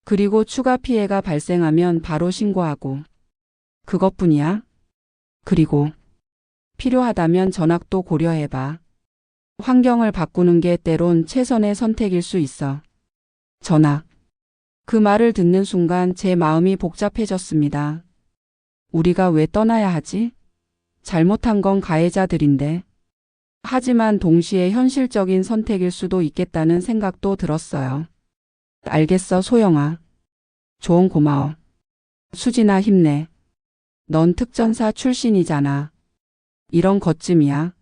그리고 추가 피해가 발생하면 바로 신고하고. 그것뿐이야? 그리고 필요하다면 전학도 고려해봐. 환경을 바꾸는 게 때론 최선의 선택일 수 있어. 전학. 그 말을 듣는 순간 제 마음이 복잡해졌습니다. 우리가 왜 떠나야 하지? 잘못한 건 가해자들인데. 하지만 동시에 현실적인 선택일 수도 있겠다는 생각도 들었어요. 알겠어, 소영아. 조언 고마워. 수진아 힘내. 넌 특전사 출신이잖아. 이런 것쯤이야.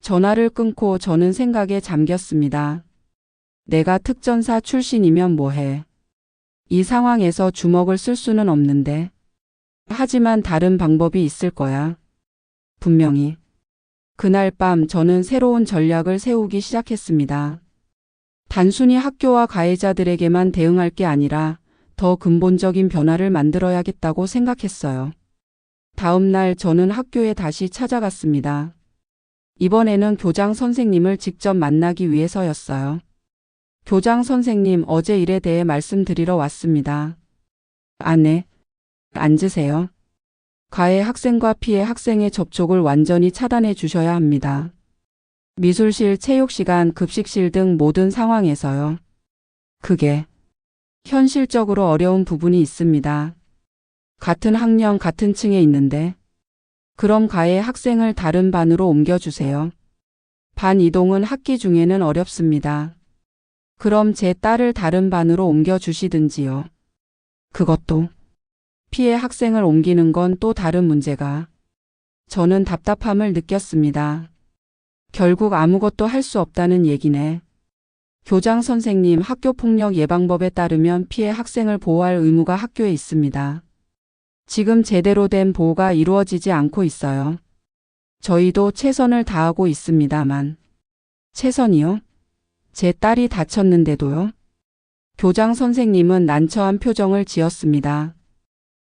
전화를 끊고 저는 생각에 잠겼습니다. 내가 특전사 출신이면 뭐해. 이 상황에서 주먹을 쓸 수는 없는데. 하지만 다른 방법이 있을 거야. 분명히. 그날 밤 저는 새로운 전략을 세우기 시작했습니다. 단순히 학교와 가해자들에게만 대응할 게 아니라 더 근본적인 변화를 만들어야겠다고 생각했어요. 다음 날 저는 학교에 다시 찾아갔습니다. 이번에는 교장 선생님을 직접 만나기 위해서였어요. 교장 선생님, 어제 일에 대해 말씀드리러 왔습니다. 네. 앉으세요. 가해 학생과 피해 학생의 접촉을 완전히 차단해 주셔야 합니다. 미술실, 체육시간, 급식실 등 모든 상황에서요. 그게 현실적으로 어려운 부분이 있습니다. 같은 학년, 같은 층에 있는데. 그럼 가해 학생을 다른 반으로 옮겨주세요. 반 이동은 학기 중에는 어렵습니다. 그럼 제 딸을 다른 반으로 옮겨주시든지요. 그것도. 피해 학생을 옮기는 건 또 다른 문제가. 저는 답답함을 느꼈습니다. 결국 아무것도 할 수 없다는 얘기네. 교장 선생님, 학교폭력 예방법에 따르면 피해 학생을 보호할 의무가 학교에 있습니다. 지금 제대로 된 보호가 이루어지지 않고 있어요. 저희도 최선을 다하고 있습니다만. 최선이요? 제 딸이 다쳤는데도요? 교장 선생님은 난처한 표정을 지었습니다.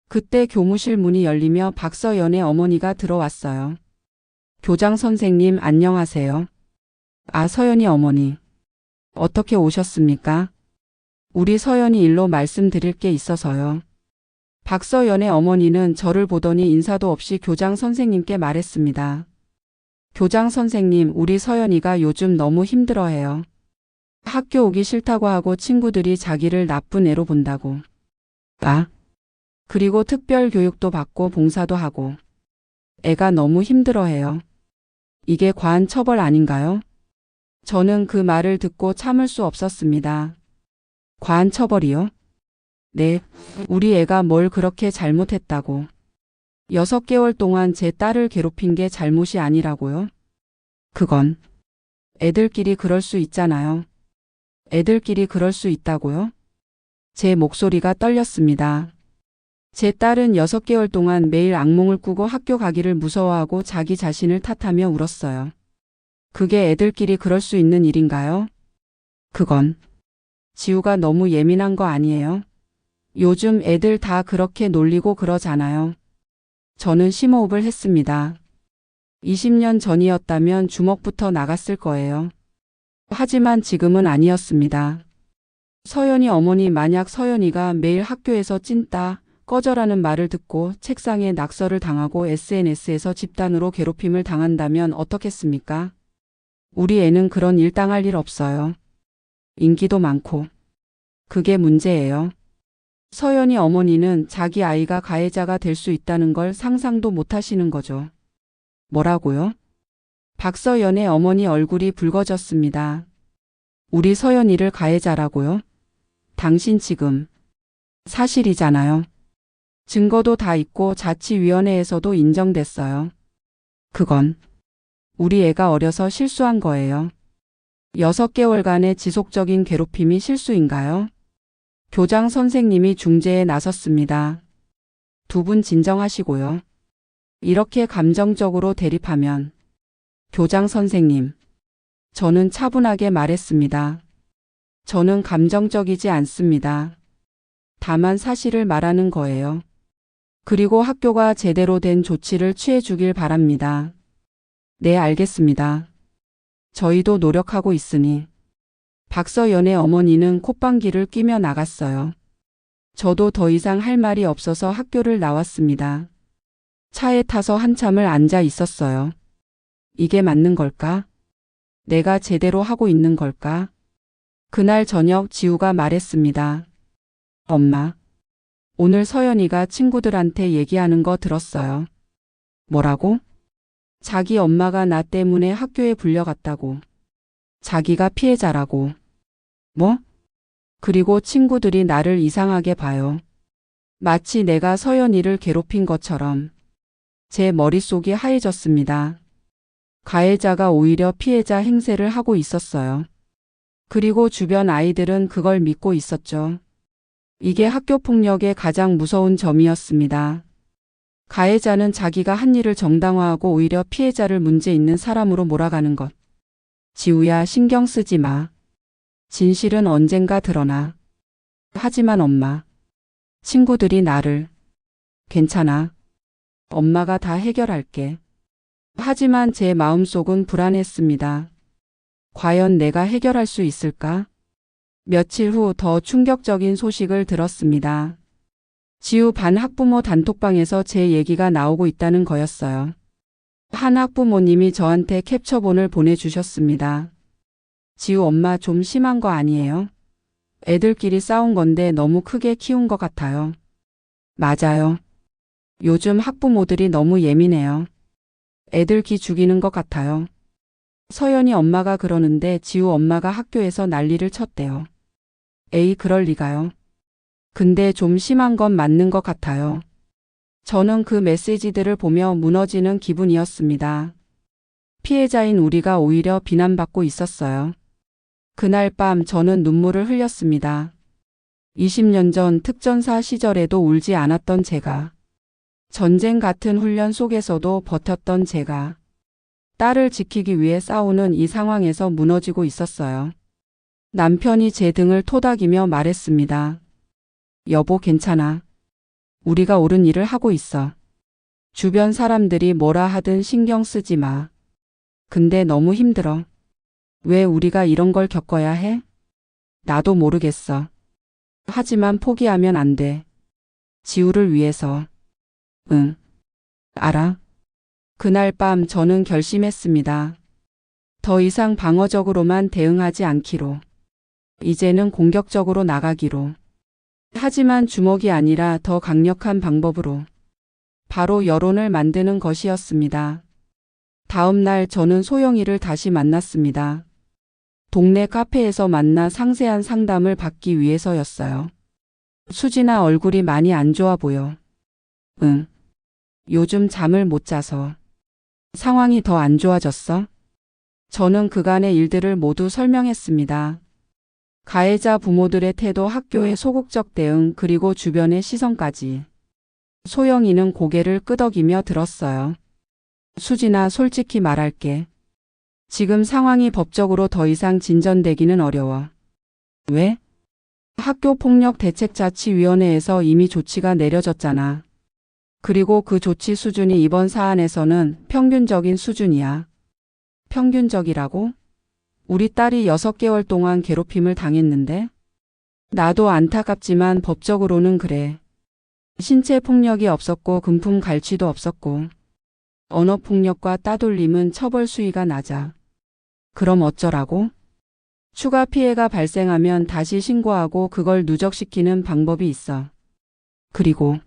그때 교무실 문이 열리며 박서연의 어머니가 들어왔어요. 교장 선생님 안녕하세요. 서연이 어머니. 어떻게 오셨습니까? 우리 서연이 일로 말씀드릴 게 있어서요. 박서연의 어머니는 저를 보더니 인사도 없이 교장 선생님께 말했습니다. 교장 선생님, 우리 서연이가 요즘 너무 힘들어해요. 학교 오기 싫다고 하고 친구들이 자기를 나쁜 애로 본다고. 그리고 특별 교육도 받고 봉사도 하고. 애가 너무 힘들어해요. 이게 과한 처벌 아닌가요? 저는 그 말을 듣고 참을 수 없었습니다. 과한 처벌이요? 네, 우리 애가 뭘 그렇게 잘못했다고. 6개월 동안 제 딸을 괴롭힌 게 잘못이 아니라고요? 그건 애들끼리 그럴 수 있잖아요. 애들끼리 그럴 수 있다고요? 제 목소리가 떨렸습니다. 제 딸은 6개월 동안 매일 악몽을 꾸고 학교 가기를 무서워하고 자기 자신을 탓하며 울었어요. 그게 애들끼리 그럴 수 있는 일인가요? 그건 지우가 너무 예민한 거 아니에요? 요즘 애들 다 그렇게 놀리고 그러잖아요. 저는 심호흡을 했습니다. 20년 전이었다면 주먹부터 나갔을 거예요. 하지만 지금은 아니었습니다. 서연이 어머니 만약 서연이가 매일 학교에서 찐따, 꺼져라는 말을 듣고 책상에 낙서를 당하고 SNS에서 집단으로 괴롭힘을 당한다면 어떻겠습니까? 우리 애는 그런 일 당할 일 없어요. 인기도 많고. 그게 문제예요. 서연이 어머니는 자기 아이가 가해자가 될 수 있다는 걸 상상도 못 하시는 거죠. 뭐라고요? 박서연의 어머니 얼굴이 붉어졌습니다. 우리 서연이를 가해자라고요? 당신 지금 사실이잖아요. 증거도 다 있고 자치위원회에서도 인정됐어요. 그건 우리 애가 어려서 실수한 거예요. 6개월간의 지속적인 괴롭힘이 실수인가요? 교장 선생님이 중재에 나섰습니다. 두 분 진정하시고요. 이렇게 감정적으로 대립하면 교장 선생님, 저는 차분하게 말했습니다. 저는 감정적이지 않습니다. 다만 사실을 말하는 거예요. 그리고 학교가 제대로 된 조치를 취해 주길 바랍니다. 네, 알겠습니다. 저희도 노력하고 있으니. 박서연의 어머니는 콧방귀를 뀌며 나갔어요. 저도 더 이상 할 말이 없어서 학교를 나왔습니다. 차에 타서 한참을 앉아 있었어요. 이게 맞는 걸까? 내가 제대로 하고 있는 걸까? 그날 저녁 지우가 말했습니다. 엄마, 오늘 서연이가 친구들한테 얘기하는 거 들었어요. 뭐라고? 자기 엄마가 나 때문에 학교에 불려갔다고. 자기가 피해자라고. 뭐? 그리고 친구들이 나를 이상하게 봐요. 마치 내가 서연이를 괴롭힌 것처럼. 제 머릿속이 하얘졌습니다. 가해자가 오히려 피해자 행세를 하고 있었어요. 그리고 주변 아이들은 그걸 믿고 있었죠. 이게 학교폭력의 가장 무서운 점이었습니다. 가해자는 자기가 한 일을 정당화하고 오히려 피해자를 문제 있는 사람으로 몰아가는 것. 지우야, 신경 쓰지 마. 진실은 언젠가 드러나. 하지만 엄마, 친구들이 나를. 괜찮아. 엄마가 다 해결할게. 하지만 제 마음속은 불안했습니다. 과연 내가 해결할 수 있을까? 며칠 후 더 충격적인 소식을 들었습니다. 지우 반 학부모 단톡방에서 제 얘기가 나오고 있다는 거였어요. 한 학부모님이 저한테 캡처본을 보내주셨습니다. 지우 엄마 좀 심한 거 아니에요? 애들끼리 싸운 건데 너무 크게 키운 것 같아요. 맞아요. 요즘 학부모들이 너무 예민해요. 애들 기 죽이는 것 같아요. 서연이 엄마가 그러는데 지우 엄마가 학교에서 난리를 쳤대요. 에이, 그럴 리가요. 근데 좀 심한 건 맞는 것 같아요. 저는 그 메시지들을 보며 무너지는 기분이었습니다. 피해자인 우리가 오히려 비난받고 있었어요. 그날 밤 저는 눈물을 흘렸습니다. 20년 전 특전사 시절에도 울지 않았던 제가, 전쟁 같은 훈련 속에서도 버텼던 제가, 딸을 지키기 위해 싸우는 이 상황에서 무너지고 있었어요. 남편이 제 등을 토닥이며 말했습니다. 여보, 괜찮아. 우리가 옳은 일을 하고 있어. 주변 사람들이 뭐라 하든 신경 쓰지 마. 근데 너무 힘들어. 왜 우리가 이런 걸 겪어야 해? 나도 모르겠어. 하지만 포기하면 안 돼. 지우를 위해서. 응. 알아. 그날 밤 저는 결심했습니다. 더 이상 방어적으로만 대응하지 않기로. 이제는 공격적으로 나가기로. 하지만 주먹이 아니라 더 강력한 방법으로. 바로 여론을 만드는 것이었습니다. 다음 날 저는 소영이를 다시 만났습니다. 동네 카페에서 만나 상세한 상담을 받기 위해서였어요. 수진아, 얼굴이 많이 안 좋아 보여. 응. 요즘 잠을 못 자서. 상황이 더 안 좋아졌어? 저는 그간의 일들을 모두 설명했습니다. 가해자 부모들의 태도, 학교의 소극적 대응, 그리고 주변의 시선까지. 소영이는 고개를 끄덕이며 들었어요. 수진아, 솔직히 말할게. 지금 상황이 법적으로 더 이상 진전되기는 어려워. 왜? 학교폭력대책자치위원회에서 이미 조치가 내려졌잖아. 그리고 그 조치 수준이 이번 사안에서는 평균적인 수준이야. 평균적이라고? 우리 딸이 6개월 동안 괴롭힘을 당했는데? 나도 안타깝지만 법적으로는 그래. 신체 폭력이 없었고 금품 갈취도 없었고 언어폭력과 따돌림은 처벌 수위가 낮아. 그럼 어쩌라고? 추가 피해가 발생하면 다시 신고하고 그걸 누적시키는 방법이 있어. 그리고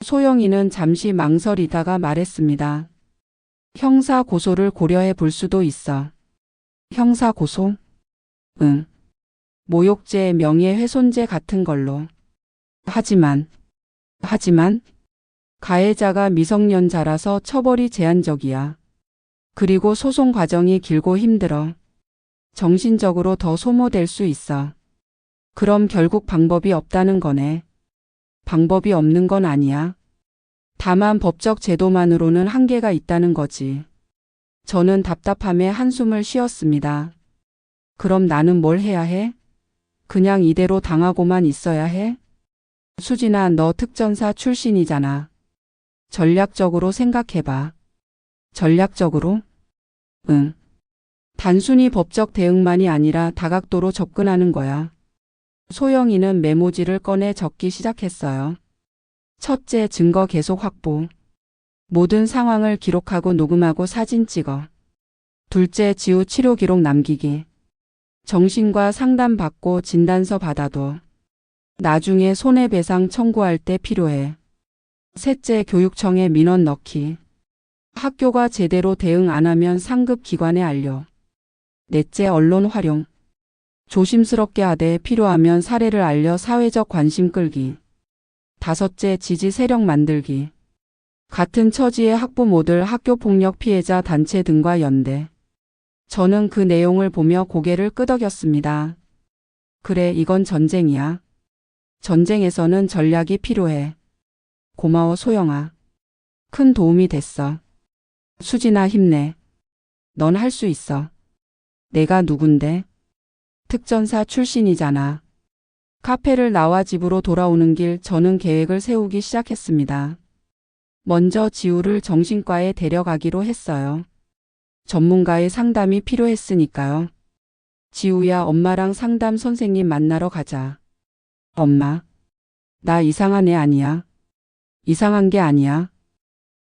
소영이는 잠시 망설이다가 말했습니다. 형사 고소를 고려해 볼 수도 있어. 형사 고소? 응. 모욕죄, 명예훼손죄 같은 걸로. 하지만 가해자가 미성년자라서 처벌이 제한적이야. 그리고 소송 과정이 길고 힘들어. 정신적으로 더 소모될 수 있어. 그럼 결국 방법이 없다는 거네. 방법이 없는 건 아니야. 다만 법적 제도만으로는 한계가 있다는 거지. 저는 답답함에 한숨을 쉬었습니다. 그럼 나는 뭘 해야 해? 그냥 이대로 당하고만 있어야 해? 수진아, 너 특전사 출신이잖아. 전략적으로 생각해봐. 전략적으로? 응. 단순히 법적 대응만이 아니라 다각도로 접근하는 거야. 소영이는 메모지를 꺼내 적기 시작했어요. 첫째, 증거 계속 확보. 모든 상황을 기록하고 녹음하고 사진 찍어. 둘째, 지우 치료 기록 남기기. 정신과 상담 받고 진단서 받아둬. 나중에 손해배상 청구할 때 필요해. 셋째, 교육청에 민원 넣기. 학교가 제대로 대응 안 하면 상급 기관에 알려. 넷째, 언론 활용. 조심스럽게 하되 필요하면 사례를 알려 사회적 관심 끌기. 다섯째, 지지 세력 만들기. 같은 처지의 학부모들, 학교폭력 피해자 단체 등과 연대. 저는 그 내용을 보며 고개를 끄덕였습니다. 그래, 이건 전쟁이야. 전쟁에서는 전략이 필요해. 고마워, 소영아. 큰 도움이 됐어. 수진아, 힘내. 넌 할 수 있어. 내가 누군데? 특전사 출신이잖아. 카페를 나와 집으로 돌아오는 길, 저는 계획을 세우기 시작했습니다. 먼저 지우를 정신과에 데려가기로 했어요. 전문가의 상담이 필요했으니까요. 지우야, 엄마랑 상담 선생님 만나러 가자. 엄마, 나 이상한 애 아니야. 이상한 게 아니야.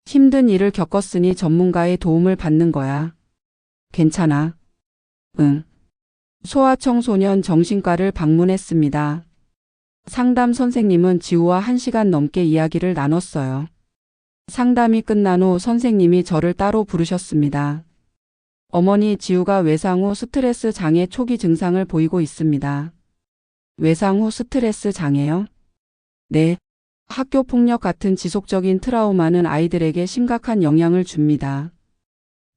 힘든 일을 겪었으니 전문가의 도움을 받는 거야. 괜찮아. 응. 소아청소년 정신과를 방문했습니다. 상담 선생님은 지우와 1시간 넘게 이야기를 나눴어요. 상담이 끝난 후 선생님이 저를 따로 부르셨습니다. 어머니, 지우가 외상 후 스트레스 장애 초기 증상을 보이고 있습니다. 외상 후 스트레스 장애요? 네. 학교 폭력 같은 지속적인 트라우마는 아이들에게 심각한 영향을 줍니다.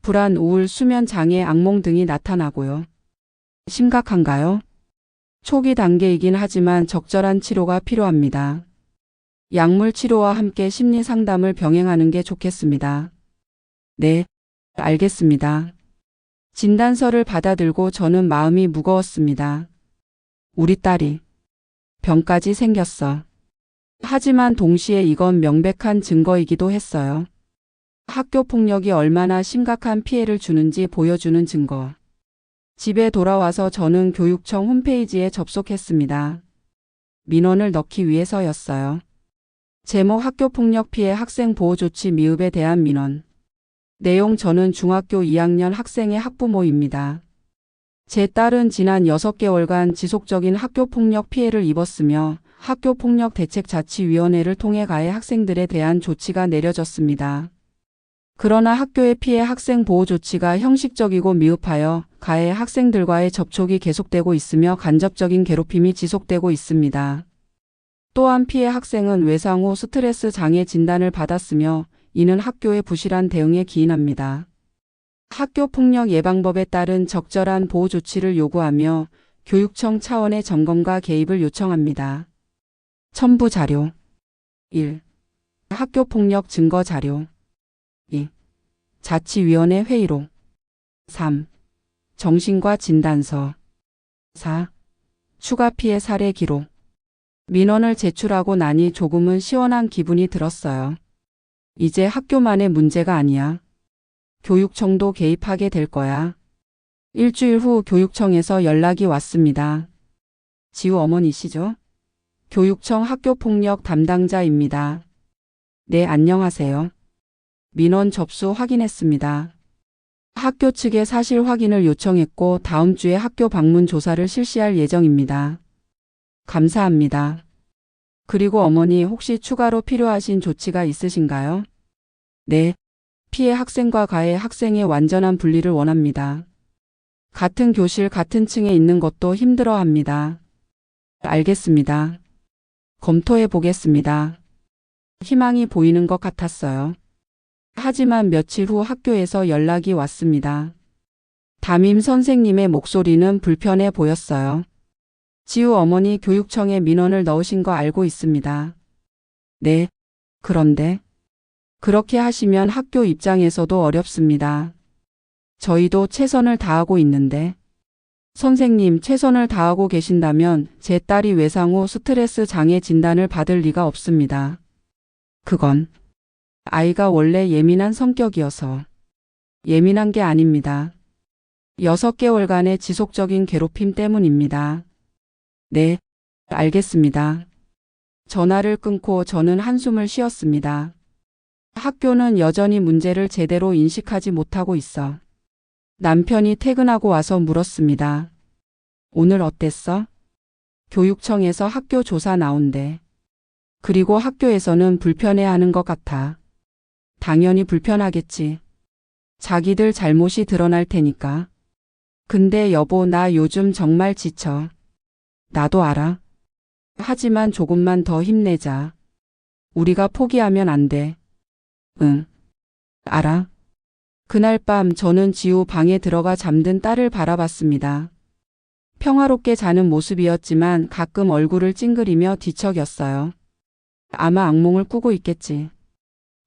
불안, 우울, 수면 장애, 악몽 등이 나타나고요. 심각한가요? 초기 단계이긴 하지만 적절한 치료가 필요합니다. 약물 치료와 함께 심리 상담을 병행하는 게 좋겠습니다. 네, 알겠습니다. 진단서를 받아들고 저는 마음이 무거웠습니다. 우리 딸이 병까지 생겼어. 하지만 동시에 이건 명백한 증거이기도 했어요. 학교 폭력이 얼마나 심각한 피해를 주는지 보여주는 증거. 집에 돌아와서 저는 교육청 홈페이지에 접속했습니다. 민원을 넣기 위해서였어요. 제목, 학교폭력 피해 학생 보호조치 미흡에 대한 민원. 내용, 저는 중학교 2학년 학생의 학부모입니다. 제 딸은 지난 6개월간 지속적인 학교폭력 피해를 입었으며 학교폭력대책자치위원회를 통해 가해 학생들에 대한 조치가 내려졌습니다. 그러나 학교의 피해 학생 보호 조치가 형식적이고 미흡하여 가해 학생들과의 접촉이 계속되고 있으며 간접적인 괴롭힘이 지속되고 있습니다. 또한 피해 학생은 외상 후 스트레스 장애 진단을 받았으며 이는 학교의 부실한 대응에 기인합니다. 학교폭력 예방법에 따른 적절한 보호 조치를 요구하며 교육청 차원의 점검과 개입을 요청합니다. 첨부 자료 1. 학교폭력 증거 자료 2. 자치위원회 회의록 3. 정신과 진단서 4. 추가 피해 사례 기록. 민원을 제출하고 나니 조금은 시원한 기분이 들었어요. 이제 학교만의 문제가 아니야. 교육청도 개입하게 될 거야. 일주일 후 교육청에서 연락이 왔습니다. 지우 어머니시죠? 교육청 학교폭력 담당자입니다. 네, 안녕하세요. 민원 접수 확인했습니다. 학교 측에 사실 확인을 요청했고 다음 주에 학교 방문 조사를 실시할 예정입니다. 감사합니다. 그리고 어머니 혹시 추가로 필요하신 조치가 있으신가요? 네. 피해 학생과 가해 학생의 완전한 분리를 원합니다. 같은 교실 같은 층에 있는 것도 힘들어합니다. 알겠습니다. 검토해 보겠습니다. 희망이 보이는 것 같았어요. 하지만 며칠 후 학교에서 연락이 왔습니다. 담임 선생님의 목소리는 불편해 보였어요. 지우 어머니 교육청에 민원을 넣으신 거 알고 있습니다. 네. 그런데 그렇게 하시면 학교 입장에서도 어렵습니다. 저희도 최선을 다하고 있는데. 선생님, 최선을 다하고 계신다면 제 딸이 외상 후 스트레스 장애 진단을 받을 리가 없습니다. 그건 아이가 원래 예민한 성격이어서. 예민한 게 아닙니다. 6개월간의 지속적인 괴롭힘 때문입니다. 네, 알겠습니다. 전화를 끊고 저는 한숨을 쉬었습니다. 학교는 여전히 문제를 제대로 인식하지 못하고 있어. 남편이 퇴근하고 와서 물었습니다. 오늘 어땠어? 교육청에서 학교 조사 나온대. 그리고 학교에서는 불편해하는 것 같아. 당연히 불편하겠지. 자기들 잘못이 드러날 테니까. 근데 여보, 나 요즘 정말 지쳐. 나도 알아. 하지만 조금만 더 힘내자. 우리가 포기하면 안 돼. 응. 알아. 그날 밤 저는 지우 방에 들어가 잠든 딸을 바라봤습니다. 평화롭게 자는 모습이었지만 가끔 얼굴을 찡그리며 뒤척였어요. 아마 악몽을 꾸고 있겠지.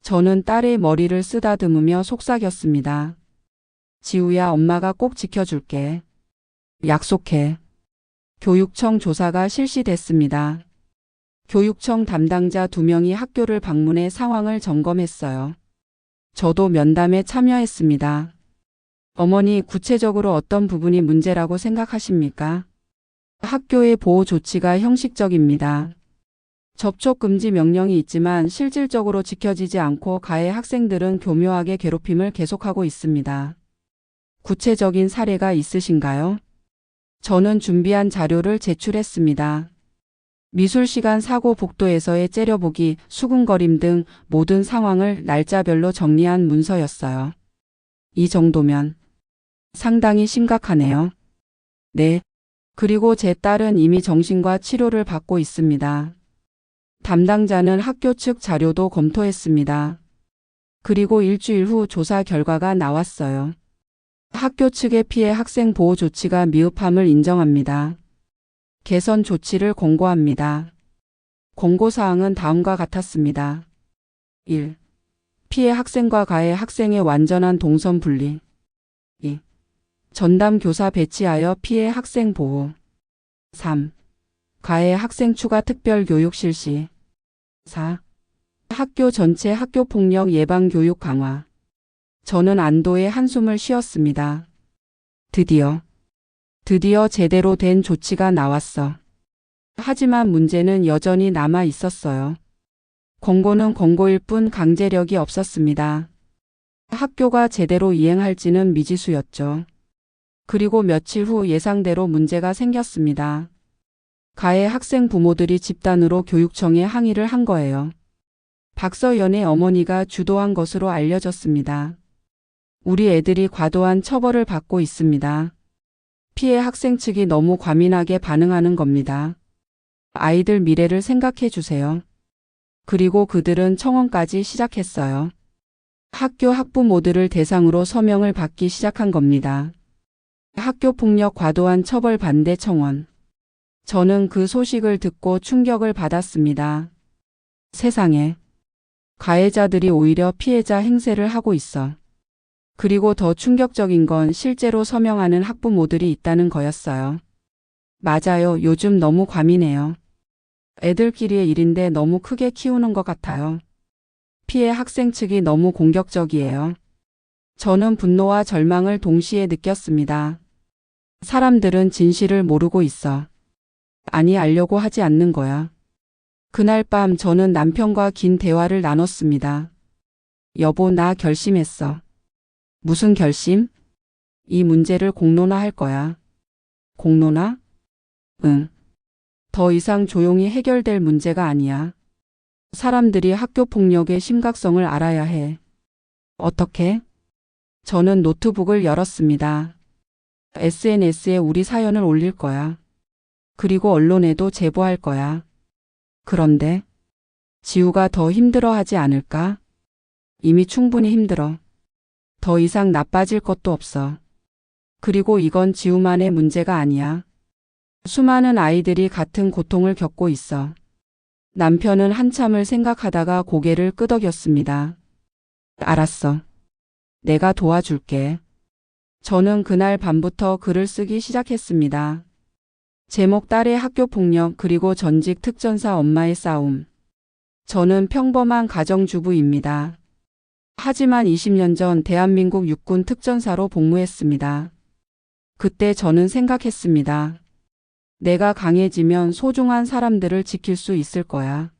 저는 딸의 머리를 쓰다듬으며 속삭였습니다. 지우야, 엄마가 꼭 지켜줄게. 약속해. 교육청 조사가 실시됐습니다. 교육청 담당자 2명이 학교를 방문해 상황을 점검했어요. 저도 면담에 참여했습니다. 어머니, 구체적으로 어떤 부분이 문제라고 생각하십니까? 학교의 보호 조치가 형식적입니다. 접촉 금지 명령이 있지만 실질적으로 지켜지지 않고 가해 학생들은 교묘하게 괴롭힘을 계속하고 있습니다. 구체적인 사례가 있으신가요? 저는 준비한 자료를 제출했습니다. 미술시간 사고 복도에서의 째려보기, 수군거림 등 모든 상황을 날짜별로 정리한 문서였어요. 이 정도면 상당히 심각하네요. 네. 그리고 제 딸은 이미 정신과 치료를 받고 있습니다. 담당자는 학교 측 자료도 검토했습니다. 그리고 일주일 후 조사 결과가 나왔어요. 학교 측의 피해 학생 보호 조치가 미흡함을 인정합니다. 개선 조치를 권고합니다. 권고사항은 다음과 같았습니다. 1. 피해 학생과 가해 학생의 완전한 동선 분리. 2. 전담 교사 배치하여 피해 학생 보호. 3. 가해 학생 추가 특별 교육 실시. 4. 학교 전체 학교폭력 예방 교육 강화. 저는 안도의 한숨을 쉬었습니다. 드디어 제대로 된 조치가 나왔어. 하지만 문제는 여전히 남아 있었어요. 권고는 권고일 뿐 강제력이 없었습니다. 학교가 제대로 이행할지는 미지수였죠. 그리고 며칠 후 예상대로 문제가 생겼습니다. 가해 학생 부모들이 집단으로 교육청에 항의를 한 거예요. 박서연의 어머니가 주도한 것으로 알려졌습니다. 우리 애들이 과도한 처벌을 받고 있습니다. 피해 학생 측이 너무 과민하게 반응하는 겁니다. 아이들 미래를 생각해 주세요. 그리고 그들은 청원까지 시작했어요. 학교 학부모들을 대상으로 서명을 받기 시작한 겁니다. 학교폭력 과도한 처벌 반대 청원. 저는 그 소식을 듣고 충격을 받았습니다. 세상에. 가해자들이 오히려 피해자 행세를 하고 있어. 그리고 더 충격적인 건 실제로 서명하는 학부모들이 있다는 거였어요. 맞아요. 요즘 너무 과민해요. 애들끼리의 일인데 너무 크게 키우는 것 같아요. 피해 학생 측이 너무 공격적이에요. 저는 분노와 절망을 동시에 느꼈습니다. 사람들은 진실을 모르고 있어. 아니, 알려고 하지 않는 거야. 그날 밤 저는 남편과 긴 대화를 나눴습니다. 여보, 나 결심했어. 무슨 결심? 이 문제를 공론화할 거야. 공론화? 응. 더 이상 조용히 해결될 문제가 아니야. 사람들이 학교 폭력의 심각성을 알아야 해. 어떻게? 저는 노트북을 열었습니다. SNS에 우리 사연을 올릴 거야. 그리고 언론에도 제보할 거야. 그런데 지우가 더 힘들어하지 않을까? 이미 충분히 힘들어. 더 이상 나빠질 것도 없어. 그리고 이건 지우만의 문제가 아니야. 수많은 아이들이 같은 고통을 겪고 있어. 남편은 한참을 생각하다가 고개를 끄덕였습니다. 알았어. 내가 도와줄게. 저는 그날 밤부터 글을 쓰기 시작했습니다. 제목 딸의 학교 폭력 그리고 전직 특전사 엄마의 싸움. 저는 평범한 가정주부입니다. 하지만 20년 전 대한민국 육군 특전사로 복무했습니다. 그때 저는 생각했습니다. 내가 강해지면 소중한 사람들을 지킬 수 있을 거야.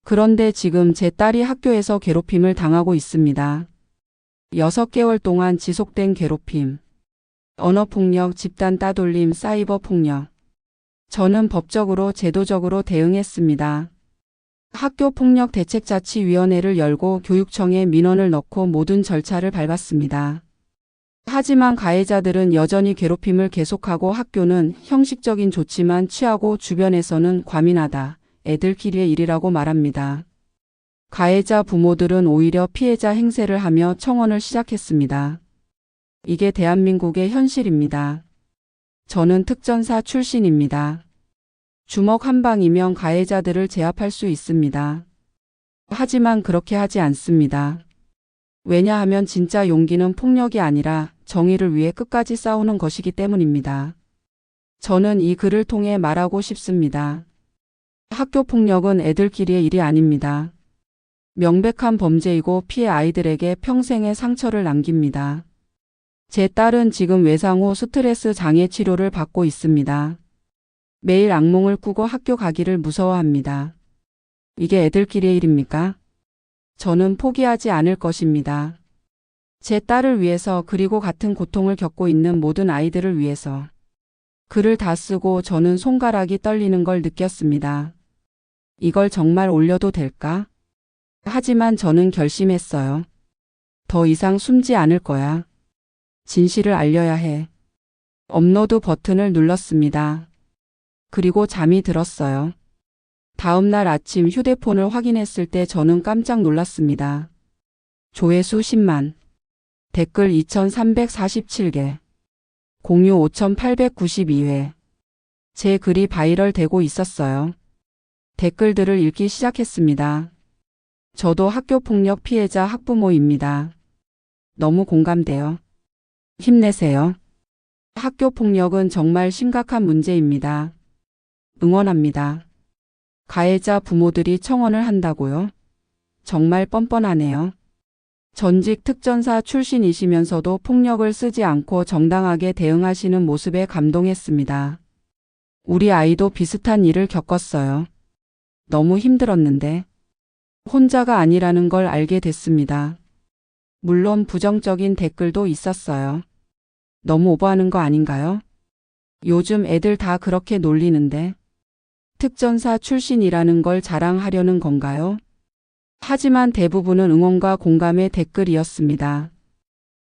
그런데 지금 제 딸이 학교에서 괴롭힘을 당하고 있습니다. 6개월 동안 지속된 괴롭힘, 언어폭력, 집단 따돌림, 사이버 폭력. 저는 법적으로 제도적으로 대응했습니다. 학교폭력대책자치위원회를 열고 교육청에 민원을 넣고 모든 절차를 밟았습니다. 하지만 가해자들은 여전히 괴롭힘을 계속하고 학교는 형식적인 조치만 취하고 주변에서는 과민하다, 애들끼리의 일이라고 말합니다. 가해자 부모들은 오히려 피해자 행세를 하며 청원을 시작했습니다. 이게 대한민국의 현실입니다. 저는 특전사 출신입니다. 주먹 한 방이면 가해자들을 제압할 수 있습니다. 하지만 그렇게 하지 않습니다. 왜냐하면 진짜 용기는 폭력이 아니라 정의를 위해 끝까지 싸우는 것이기 때문입니다. 저는 이 글을 통해 말하고 싶습니다. 학교 폭력은 애들끼리의 일이 아닙니다. 명백한 범죄이고 피해 아이들에게 평생의 상처를 남깁니다. 제 딸은 지금 외상 후 스트레스 장애 치료를 받고 있습니다. 매일 악몽을 꾸고 학교 가기를 무서워합니다. 이게 애들끼리의 일입니까? 저는 포기하지 않을 것입니다. 제 딸을 위해서 그리고 같은 고통을 겪고 있는 모든 아이들을 위해서. 글을 다 쓰고 저는 손가락이 떨리는 걸 느꼈습니다. 이걸 정말 올려도 될까? 하지만 저는 결심했어요. 더 이상 숨지 않을 거야. 진실을 알려야 해. 업로드 버튼을 눌렀습니다. 그리고 잠이 들었어요. 다음 날 아침 휴대폰을 확인했을 때 저는 깜짝 놀랐습니다. 조회수 10만, 댓글 2347개, 공유 5892회. 제 글이 바이럴 되고 있었어요. 댓글들을 읽기 시작했습니다. 저도 학교폭력 피해자 학부모입니다. 너무 공감돼요. 힘내세요. 학교폭력은 정말 심각한 문제입니다. 응원합니다. 가해자 부모들이 청원을 한다고요? 정말 뻔뻔하네요. 전직 특전사 출신이시면서도 폭력을 쓰지 않고 정당하게 대응하시는 모습에 감동했습니다. 우리 아이도 비슷한 일을 겪었어요. 너무 힘들었는데 혼자가 아니라는 걸 알게 됐습니다. 물론 부정적인 댓글도 있었어요. 너무 오버하는 거 아닌가요? 요즘 애들 다 그렇게 놀리는데 특전사 출신이라는 걸 자랑하려는 건가요? 하지만 대부분은 응원과 공감의 댓글이었습니다.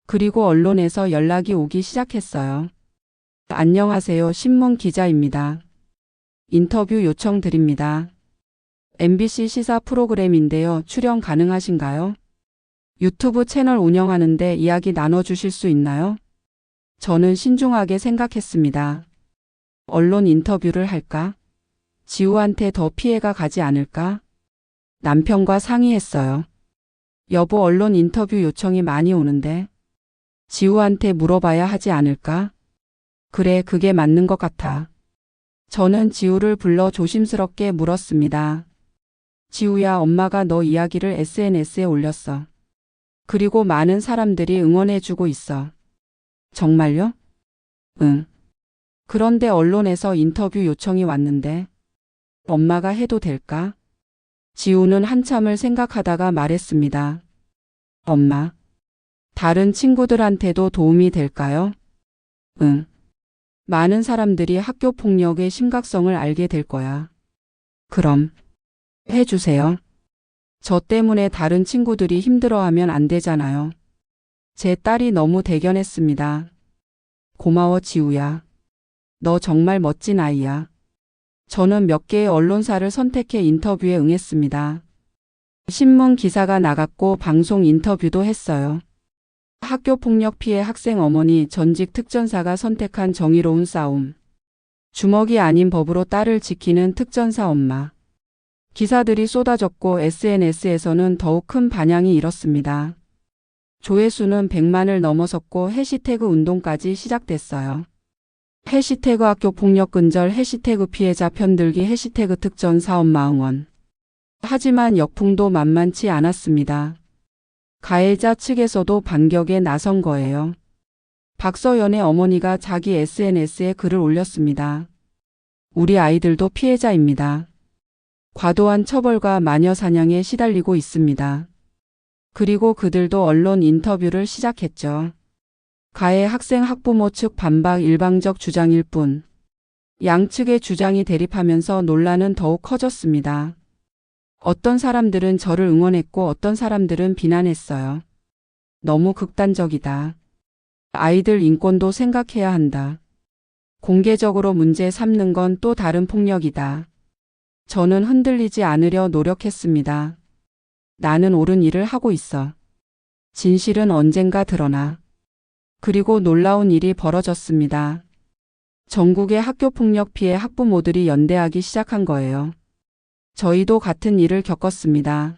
그리고 언론에서 연락이 오기 시작했어요. 안녕하세요. 신문 기자입니다. 인터뷰 요청드립니다. MBC 시사 프로그램인데요. 출연 가능하신가요? 유튜브 채널 운영하는데 이야기 나눠주실 수 있나요? 저는 신중하게 생각했습니다. 언론 인터뷰를 할까? 지우한테 더 피해가 가지 않을까? 남편과 상의했어요. 여보, 언론 인터뷰 요청이 많이 오는데 지우한테 물어봐야 하지 않을까? 그래, 그게 맞는 것 같아. 저는 지우를 불러 조심스럽게 물었습니다. 지우야, 엄마가 너 이야기를 SNS에 올렸어. 그리고 많은 사람들이 응원해주고 있어. 정말요? 응. 그런데 언론에서 인터뷰 요청이 왔는데 엄마가 해도 될까? 지우는 한참을 생각하다가 말했습니다. 엄마, 다른 친구들한테도 도움이 될까요? 응. 많은 사람들이 학교 폭력의 심각성을 알게 될 거야. 그럼 해주세요. 저 때문에 다른 친구들이 힘들어하면 안 되잖아요. 제 딸이 너무 대견했습니다. 고마워, 지우야. 너 정말 멋진 아이야. 저는 몇 개의 언론사를 선택해 인터뷰에 응했습니다. 신문 기사가 나갔고 방송 인터뷰도 했어요. 학교 폭력 피해 학생 어머니, 전직 특전사가 선택한 정의로운 싸움. 주먹이 아닌 법으로 딸을 지키는 특전사 엄마. 기사들이 쏟아졌고 SNS에서는 더욱 큰 반향이 일었습니다. 조회수는 100만을 넘어섰고 해시태그 운동까지 시작됐어요. 해시태그 학교폭력 근절, 해시태그 피해자 편들기, 해시태그 특전사 엄마 응원. 하지만 역풍도 만만치 않았습니다. 가해자 측에서도 반격에 나선 거예요. 박서연의 어머니가 자기 SNS에 글을 올렸습니다. 우리 아이들도 피해자입니다. 과도한 처벌과 마녀 사냥에 시달리고 있습니다. 그리고 그들도 언론 인터뷰를 시작했죠. 가해 학생 학부모 측 반박 일방적 주장일 뿐 양측의 주장이 대립하면서 논란은 더욱 커졌습니다. 어떤 사람들은 저를 응원했고 어떤 사람들은 비난했어요. 너무 극단적이다. 아이들 인권도 생각해야 한다. 공개적으로 문제 삼는 건 또 다른 폭력이다. 저는 흔들리지 않으려 노력했습니다. 나는 옳은 일을 하고 있어. 진실은 언젠가 드러나. 그리고 놀라운 일이 벌어졌습니다. 전국의 학교폭력 피해 학부모들이 연대하기 시작한 거예요. 저희도 같은 일을 겪었습니다.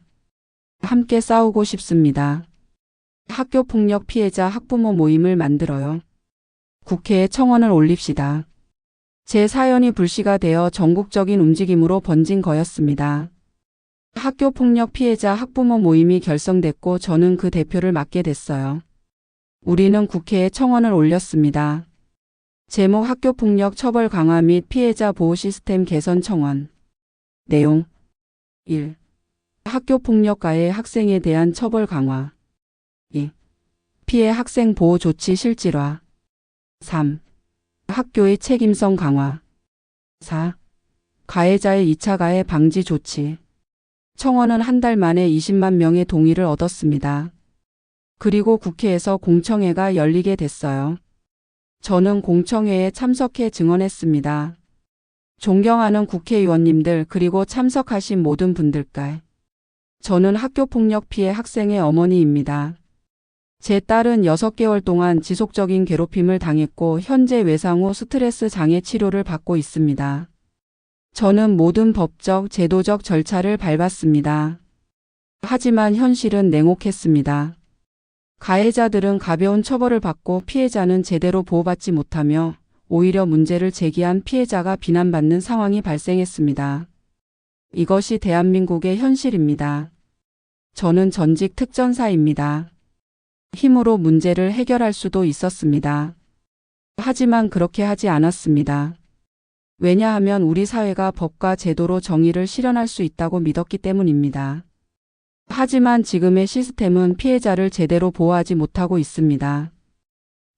함께 싸우고 싶습니다. 학교폭력 피해자 학부모 모임을 만들어요. 국회에 청원을 올립시다. 제 사연이 불씨가 되어 전국적인 움직임으로 번진 거였습니다. 학교폭력 피해자 학부모 모임이 결성됐고 저는 그 대표를 맡게 됐어요. 우리는 국회에 청원을 올렸습니다. 제목 학교폭력 처벌 강화 및 피해자 보호 시스템 개선 청원. 내용 1. 학교폭력 가해 학생에 대한 처벌 강화. 2. 피해 학생 보호 조치 실질화. 3. 학교의 책임성 강화. 4. 가해자의 2차 가해 방지 조치. 청원은 한 달 만에 20만 명의 동의를 얻었습니다. 그리고 국회에서 공청회가 열리게 됐어요. 저는 공청회에 참석해 증언했습니다. 존경하는 국회의원님들 그리고 참석하신 모든 분들께 저는 학교폭력 피해 학생의 어머니입니다. 제 딸은 6개월 동안 지속적인 괴롭힘을 당했고 현재 외상 후 스트레스 장애 치료를 받고 있습니다. 저는 모든 법적, 제도적 절차를 밟았습니다. 하지만 현실은 냉혹했습니다. 가해자들은 가벼운 처벌을 받고 피해자는 제대로 보호받지 못하며 오히려 문제를 제기한 피해자가 비난받는 상황이 발생했습니다. 이것이 대한민국의 현실입니다. 저는 전직 특전사입니다. 힘으로 문제를 해결할 수도 있었습니다. 하지만 그렇게 하지 않았습니다. 왜냐하면 우리 사회가 법과 제도로 정의를 실현할 수 있다고 믿었기 때문입니다. 하지만 지금의 시스템은 피해자를 제대로 보호하지 못하고 있습니다.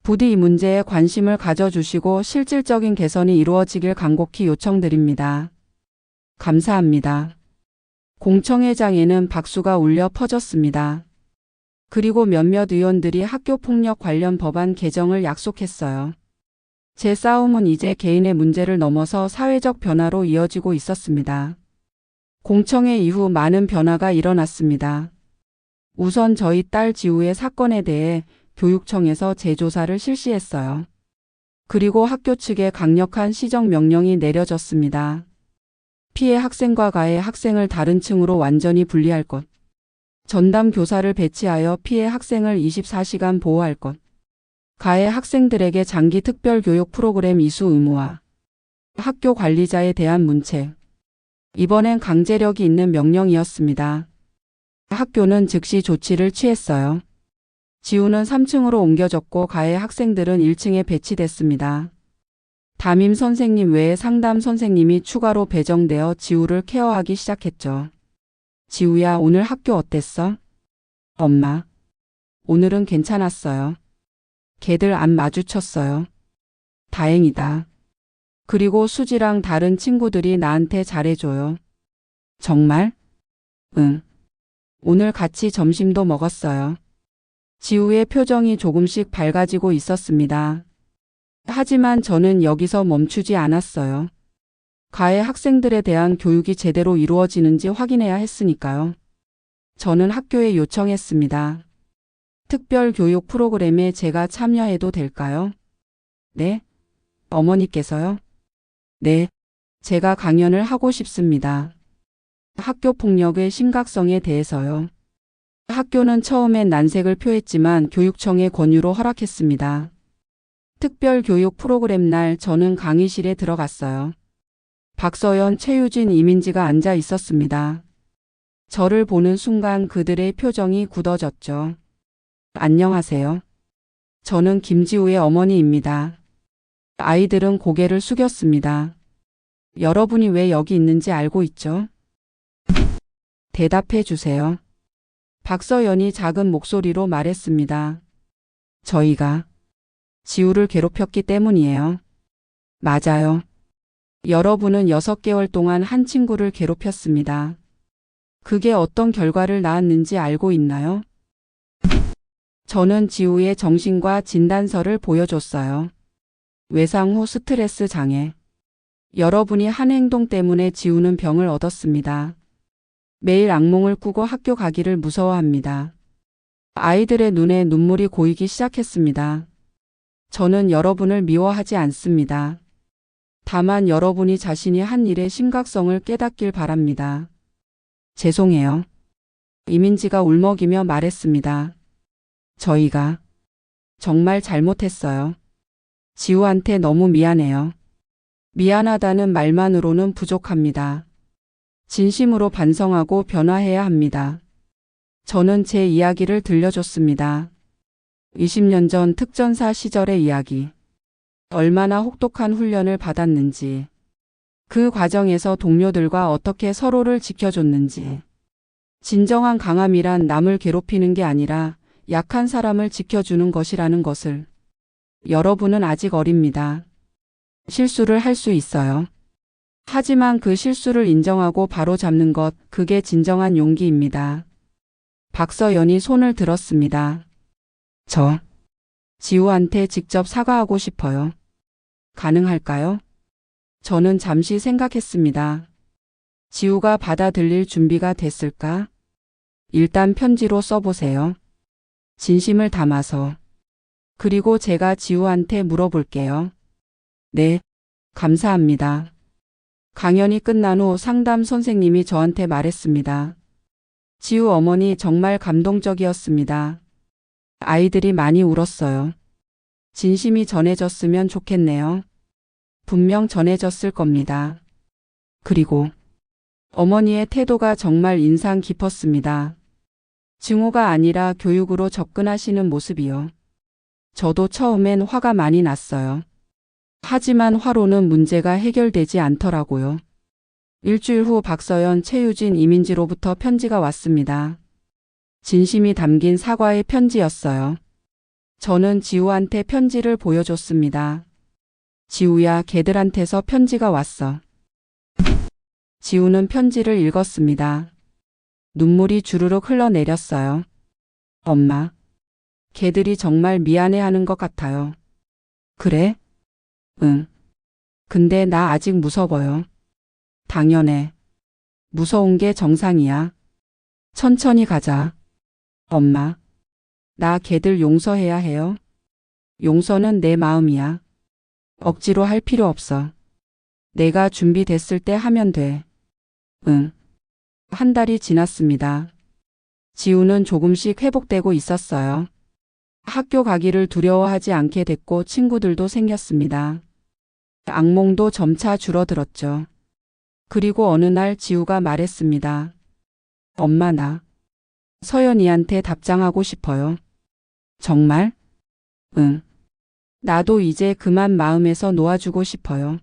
부디 이 문제에 관심을 가져주시고 실질적인 개선이 이루어지길 간곡히 요청드립니다. 감사합니다. 공청회장에는 박수가 울려 퍼졌습니다. 그리고 몇몇 의원들이 학교폭력 관련 법안 개정을 약속했어요. 제 싸움은 이제 개인의 문제를 넘어서 사회적 변화로 이어지고 있었습니다. 공청회 이후 많은 변화가 일어났습니다. 우선 저희 딸 지우의 사건에 대해 교육청에서 재조사를 실시했어요. 그리고 학교 측에 강력한 시정 명령이 내려졌습니다. 피해 학생과 가해 학생을 다른 층으로 완전히 분리할 것. 전담 교사를 배치하여 피해 학생을 24시간 보호할 것. 가해 학생들에게 장기 특별교육 프로그램 이수 의무화. 학교 관리자에 대한 문책. 이번엔 강제력이 있는 명령이었습니다. 학교는 즉시 조치를 취했어요. 지우는 3층으로 옮겨졌고 가해 학생들은 1층에 배치됐습니다. 담임 선생님 외에 상담 선생님이 추가로 배정되어 지우를 케어하기 시작했죠. 지우야, 오늘 학교 어땠어? 엄마, 오늘은 괜찮았어요. 걔들 안 마주쳤어요. 다행이다. 그리고 수지랑 다른 친구들이 나한테 잘해줘요. 정말? 응. 오늘 같이 점심도 먹었어요. 지우의 표정이 조금씩 밝아지고 있었습니다. 하지만 저는 여기서 멈추지 않았어요. 가해 학생들에 대한 교육이 제대로 이루어지는지 확인해야 했으니까요. 저는 학교에 요청했습니다. 특별 교육 프로그램에 제가 참여해도 될까요? 네? 어머니께서요? 네, 제가 강연을 하고 싶습니다. 학교 폭력의 심각성에 대해서요. 학교는 처음엔 난색을 표했지만 교육청의 권유로 허락했습니다. 특별 교육 프로그램 날 저는 강의실에 들어갔어요. 박서연, 최유진, 이민지가 앉아 있었습니다. 저를 보는 순간 그들의 표정이 굳어졌죠. 안녕하세요. 저는 김지우의 어머니입니다. 아이들은 고개를 숙였습니다. 여러분이 왜 여기 있는지 알고 있죠? 대답해 주세요. 박서연이 작은 목소리로 말했습니다. 저희가 지우를 괴롭혔기 때문이에요. 맞아요. 여러분은 6개월 동안 한 친구를 괴롭혔습니다. 그게 어떤 결과를 낳았는지 알고 있나요? 저는 지우의 정신과 진단서를 보여줬어요. 외상 후 스트레스 장애. 여러분이 한 행동 때문에 지우는 병을 얻었습니다. 매일 악몽을 꾸고 학교 가기를 무서워합니다. 아이들의 눈에 눈물이 고이기 시작했습니다. 저는 여러분을 미워하지 않습니다. 다만 여러분이 자신이 한 일의 심각성을 깨닫길 바랍니다. 죄송해요. 이민지가 울먹이며 말했습니다. 저희가 정말 잘못했어요. 지우한테 너무 미안해요. 미안하다는 말만으로는 부족합니다. 진심으로 반성하고 변화해야 합니다. 저는 제 이야기를 들려줬습니다. 20년 전 특전사 시절의 이야기. 얼마나 혹독한 훈련을 받았는지, 그 과정에서 동료들과 어떻게 서로를 지켜줬는지. 진정한 강함이란 남을 괴롭히는 게 아니라 약한 사람을 지켜주는 것이라는 것을. 여러분은 아직 어립니다. 실수를 할 수 있어요. 하지만 그 실수를 인정하고 바로 잡는 것, 그게 진정한 용기입니다. 박서연이 손을 들었습니다. 저 지우한테 직접 사과하고 싶어요. 가능할까요? 저는 잠시 생각했습니다. 지우가 받아들일 준비가 됐을까? 일단 편지로 써보세요. 진심을 담아서. 그리고 제가 지우한테 물어볼게요. 네, 감사합니다. 강연이 끝난 후 상담 선생님이 저한테 말했습니다. 지우 어머니 정말 감동적이었습니다. 아이들이 많이 울었어요. 진심이 전해졌으면 좋겠네요. 분명 전해졌을 겁니다. 그리고 어머니의 태도가 정말 인상 깊었습니다. 증오가 아니라 교육으로 접근하시는 모습이요. 저도 처음엔 화가 많이 났어요. 하지만 화로는 문제가 해결되지 않더라고요. 일주일 후 박서연, 최유진, 이민지로부터 편지가 왔습니다. 진심이 담긴 사과의 편지였어요. 저는 지우한테 편지를 보여줬습니다. 지우야, 걔들한테서 편지가 왔어. 지우는 편지를 읽었습니다. 눈물이 주르륵 흘러내렸어요. 엄마, 걔들이 정말 미안해하는 것 같아요. 그래? 응. 근데 나 아직 무서워요. 당연해. 무서운 게 정상이야. 천천히 가자. 엄마, 나 걔들 용서해야 해요. 용서는 내 마음이야. 억지로 할 필요 없어. 내가 준비됐을 때 하면 돼. 응. 한 달이 지났습니다. 지우는 조금씩 회복되고 있었어요. 학교 가기를 두려워하지 않게 됐고 친구들도 생겼습니다. 악몽도 점차 줄어들었죠. 그리고 어느 날 지우가 말했습니다. 엄마, 나 서연이한테 답장하고 싶어요. 정말? 응. 나도 이제 그만 마음에서 놓아주고 싶어요.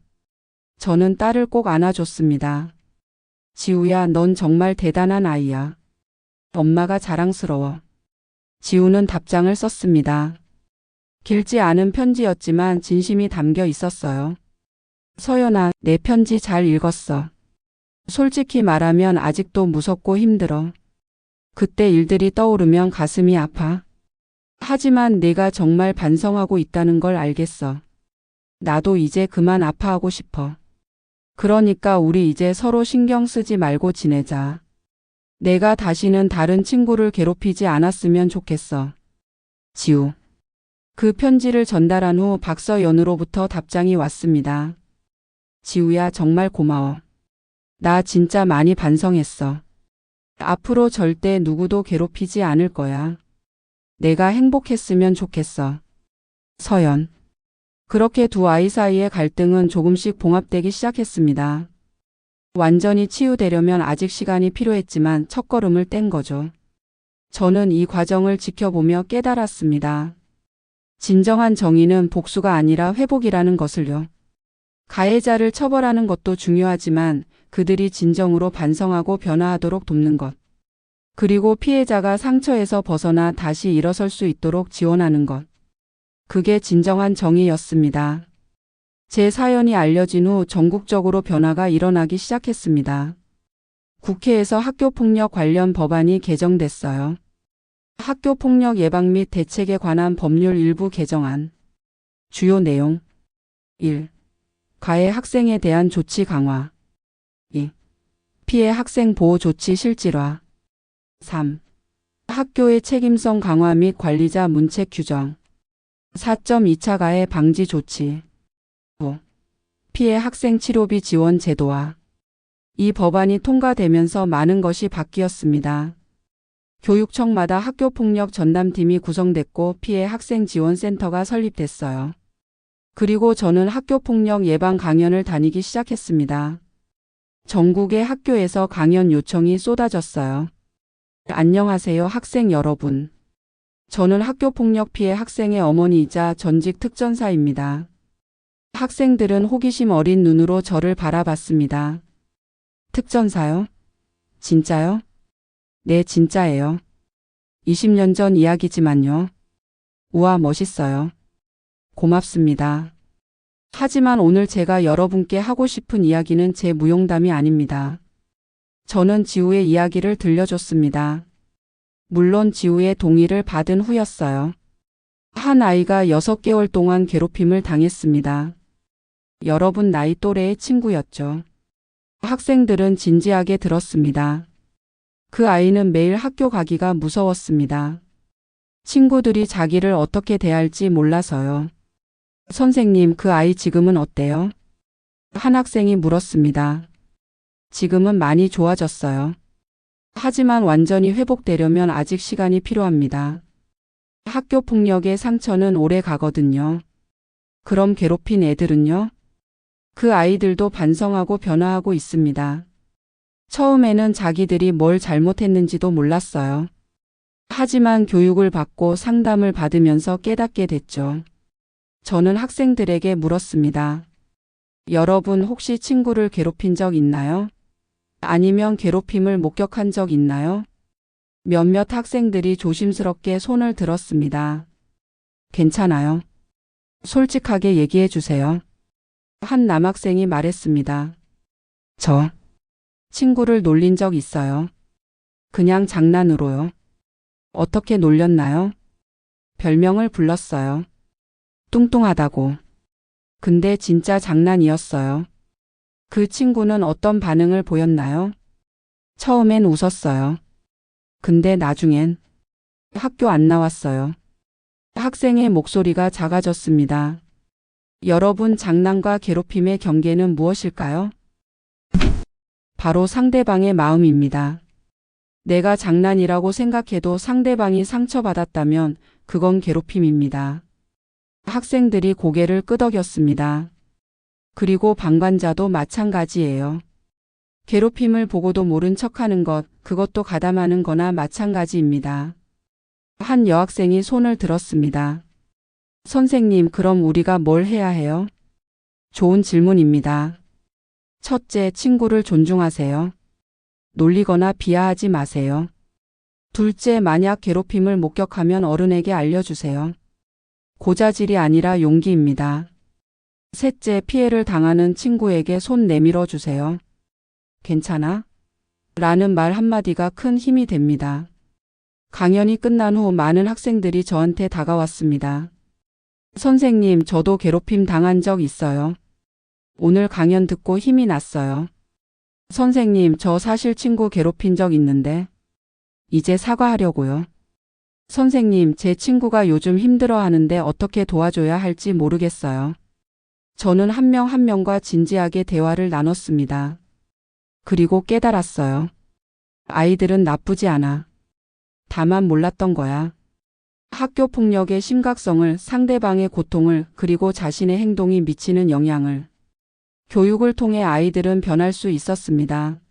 저는 딸을 꼭 안아줬습니다. 지우야, 넌 정말 대단한 아이야. 엄마가 자랑스러워. 지우는 답장을 썼습니다. 길지 않은 편지였지만 진심이 담겨 있었어요. 서연아, 내 편지 잘 읽었어. 솔직히 말하면 아직도 무섭고 힘들어. 그때 일들이 떠오르면 가슴이 아파. 하지만 내가 정말 반성하고 있다는 걸 알겠어. 나도 이제 그만 아파하고 싶어. 그러니까 우리 이제 서로 신경 쓰지 말고 지내자. 내가 다시는 다른 친구를 괴롭히지 않았으면 좋겠어. 지우. 그 편지를 전달한 후 박서연으로부터 답장이 왔습니다. 지우야, 정말 고마워. 나 진짜 많이 반성했어. 앞으로 절대 누구도 괴롭히지 않을 거야. 내가 행복했으면 좋겠어. 서연. 그렇게 두 아이 사이의 갈등은 조금씩 봉합되기 시작했습니다. 완전히 치유되려면 아직 시간이 필요했지만 첫걸음을 뗀 거죠. 저는 이 과정을 지켜보며 깨달았습니다. 진정한 정의는 복수가 아니라 회복이라는 것을요. 가해자를 처벌하는 것도 중요하지만 그들이 진정으로 반성하고 변화하도록 돕는 것. 그리고 피해자가 상처에서 벗어나 다시 일어설 수 있도록 지원하는 것. 그게 진정한 정의였습니다. 제 사연이 알려진 후 전국적으로 변화가 일어나기 시작했습니다. 국회에서 학교폭력 관련 법안이 개정됐어요. 학교폭력 예방 및 대책에 관한 법률 일부 개정안. 주요 내용. 1. 가해 학생에 대한 조치 강화. 2. 피해 학생 보호 조치 실질화. 3. 학교의 책임성 강화 및 관리자 문책 규정. 4.2차 가해 방지 조치. 5. 피해 학생 치료비 지원 제도화. 이 법안이 통과되면서 많은 것이 바뀌었습니다. 교육청마다 학교폭력 전담팀이 구성됐고 피해 학생 지원센터가 설립됐어요. 그리고 저는 학교폭력 예방 강연을 다니기 시작했습니다. 전국의 학교에서 강연 요청이 쏟아졌어요. 안녕하세요, 학생 여러분. 저는 학교폭력 피해 학생의 어머니이자 전직 특전사입니다. 학생들은 호기심 어린 눈으로 저를 바라봤습니다. 특전사요? 진짜요? 네, 진짜예요. 20년 전 이야기지만요. 우와, 멋있어요. 고맙습니다. 하지만 오늘 제가 여러분께 하고 싶은 이야기는 제 무용담이 아닙니다. 저는 지우의 이야기를 들려줬습니다. 물론 지우의 동의를 받은 후였어요. 한 아이가 6개월 동안 괴롭힘을 당했습니다. 여러분 나이 또래의 친구였죠. 학생들은 진지하게 들었습니다. 그 아이는 매일 학교 가기가 무서웠습니다. 친구들이 자기를 어떻게 대할지 몰라서요. 선생님, 그 아이 지금은 어때요? 한 학생이 물었습니다. 지금은 많이 좋아졌어요. 하지만 완전히 회복되려면 아직 시간이 필요합니다. 학교 폭력의 상처는 오래 가거든요. 그럼 괴롭힌 애들은요? 그 아이들도 반성하고 변화하고 있습니다. 처음에는 자기들이 뭘 잘못했는지도 몰랐어요. 하지만 교육을 받고 상담을 받으면서 깨닫게 됐죠. 저는 학생들에게 물었습니다. 여러분 혹시 친구를 괴롭힌 적 있나요? 아니면 괴롭힘을 목격한 적 있나요? 몇몇 학생들이 조심스럽게 손을 들었습니다. 괜찮아요. 솔직하게 얘기해 주세요. 한 남학생이 말했습니다. 저 친구를 놀린 적 있어요. 그냥 장난으로요. 어떻게 놀렸나요? 별명을 불렀어요. 뚱뚱하다고. 근데 진짜 장난이었어요. 그 친구는 어떤 반응을 보였나요? 처음엔 웃었어요. 근데 나중엔 학교 안 나왔어요. 학생의 목소리가 작아졌습니다. 여러분, 장난과 괴롭힘의 경계는 무엇일까요? 바로 상대방의 마음입니다. 내가 장난이라고 생각해도 상대방이 상처받았다면 그건 괴롭힘입니다. 학생들이 고개를 끄덕였습니다. 그리고 방관자도 마찬가지예요. 괴롭힘을 보고도 모른 척하는 것, 그것도 가담하는 거나 마찬가지입니다. 한 여학생이 손을 들었습니다. 선생님, 그럼 우리가 뭘 해야 해요? 좋은 질문입니다. 첫째, 친구를 존중하세요. 놀리거나 비하하지 마세요. 둘째, 만약 괴롭힘을 목격하면 어른에게 알려주세요. 고자질이 아니라 용기입니다. 셋째, 피해를 당하는 친구에게 손 내밀어 주세요. 괜찮아? 라는 말 한마디가 큰 힘이 됩니다. 강연이 끝난 후 많은 학생들이 저한테 다가왔습니다. 선생님, 저도 괴롭힘 당한 적 있어요. 오늘 강연 듣고 힘이 났어요. 선생님, 저 사실 친구 괴롭힌 적 있는데 이제 사과하려고요. 선생님, 제 친구가 요즘 힘들어하는데 어떻게 도와줘야 할지 모르겠어요. 저는 한 명 한 명과 진지하게 대화를 나눴습니다. 그리고 깨달았어요. 아이들은 나쁘지 않아. 다만 몰랐던 거야. 학교 폭력의 심각성을, 상대방의 고통을, 그리고 자신의 행동이 미치는 영향을. 교육을 통해 아이들은 변할 수 있었습니다.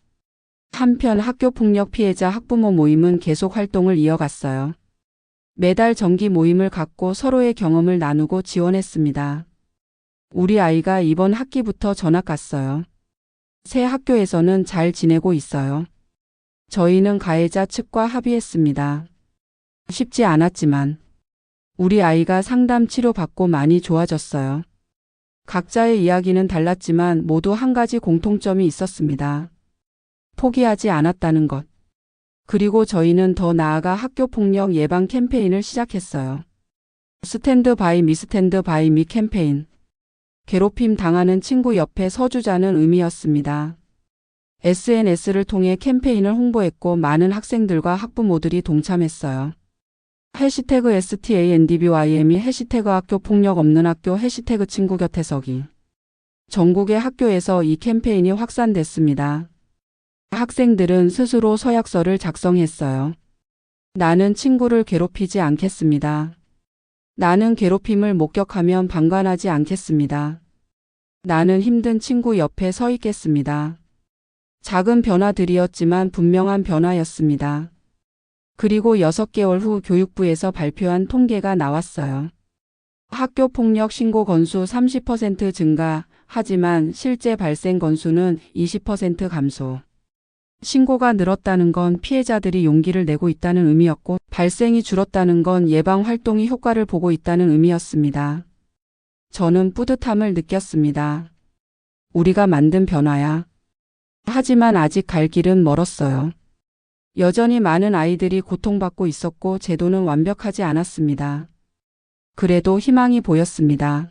한편 학교 폭력 피해자 학부모 모임은 계속 활동을 이어갔어요. 매달 정기 모임을 갖고 서로의 경험을 나누고 지원했습니다. 우리 아이가 이번 학기부터 전학 갔어요. 새 학교에서는 잘 지내고 있어요. 저희는 가해자 측과 합의했습니다. 쉽지 않았지만 우리 아이가 상담 치료받고 많이 좋아졌어요. 각자의 이야기는 달랐지만 모두 한 가지 공통점이 있었습니다. 포기하지 않았다는 것. 그리고 저희는 더 나아가 학교 폭력 예방 캠페인을 시작했어요. 스탠드 바이 미 캠페인. 괴롭힘 당하는 친구 옆에 서주자는 의미였습니다. SNS를 통해 캠페인을 홍보했고 많은 학생들과 학부모들이 동참했어요. 해시태그 STANDBYM이 해시태그 학교 폭력 없는 학교 해시태그 친구 곁에 서기. 전국의 학교에서 이 캠페인이 확산됐습니다. 학생들은 스스로 서약서를 작성했어요. 나는 친구를 괴롭히지 않겠습니다. 나는 괴롭힘을 목격하면 방관하지 않겠습니다. 나는 힘든 친구 옆에 서 있겠습니다. 작은 변화들이었지만 분명한 변화였습니다. 그리고 6개월 후 교육부에서 발표한 통계가 나왔어요. 학교 폭력 신고 건수 30% 증가, 하지만 실제 발생 건수는 20% 감소. 신고가 늘었다는 건 피해자들이 용기를 내고 있다는 의미였고, 발생이 줄었다는 건 예방 활동이 효과를 보고 있다는 의미였습니다. 저는 뿌듯함을 느꼈습니다. 우리가 만든 변화야. 하지만 아직 갈 길은 멀었어요. 여전히 많은 아이들이 고통받고 있었고 제도는 완벽하지 않았습니다. 그래도 희망이 보였습니다.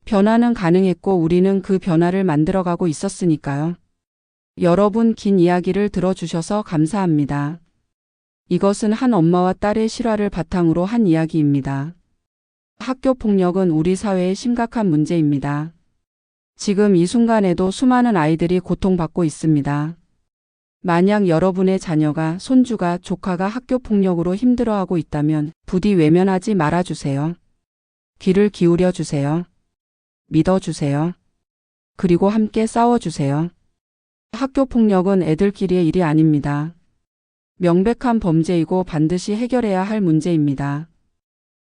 변화는 가능했고 우리는 그 변화를 만들어가고 있었으니까요. 여러분, 긴 이야기를 들어주셔서 감사합니다. 이것은 한 엄마와 딸의 실화를 바탕으로 한 이야기입니다. 학교 폭력은 우리 사회의 심각한 문제입니다. 지금 이 순간에도 수많은 아이들이 고통받고 있습니다. 만약 여러분의 자녀가, 손주가, 조카가 학교 폭력으로 힘들어하고 있다면 부디 외면하지 말아주세요. 귀를 기울여 주세요. 믿어주세요. 그리고 함께 싸워주세요. 학교 폭력은 애들끼리의 일이 아닙니다. 명백한 범죄이고 반드시 해결해야 할 문제입니다.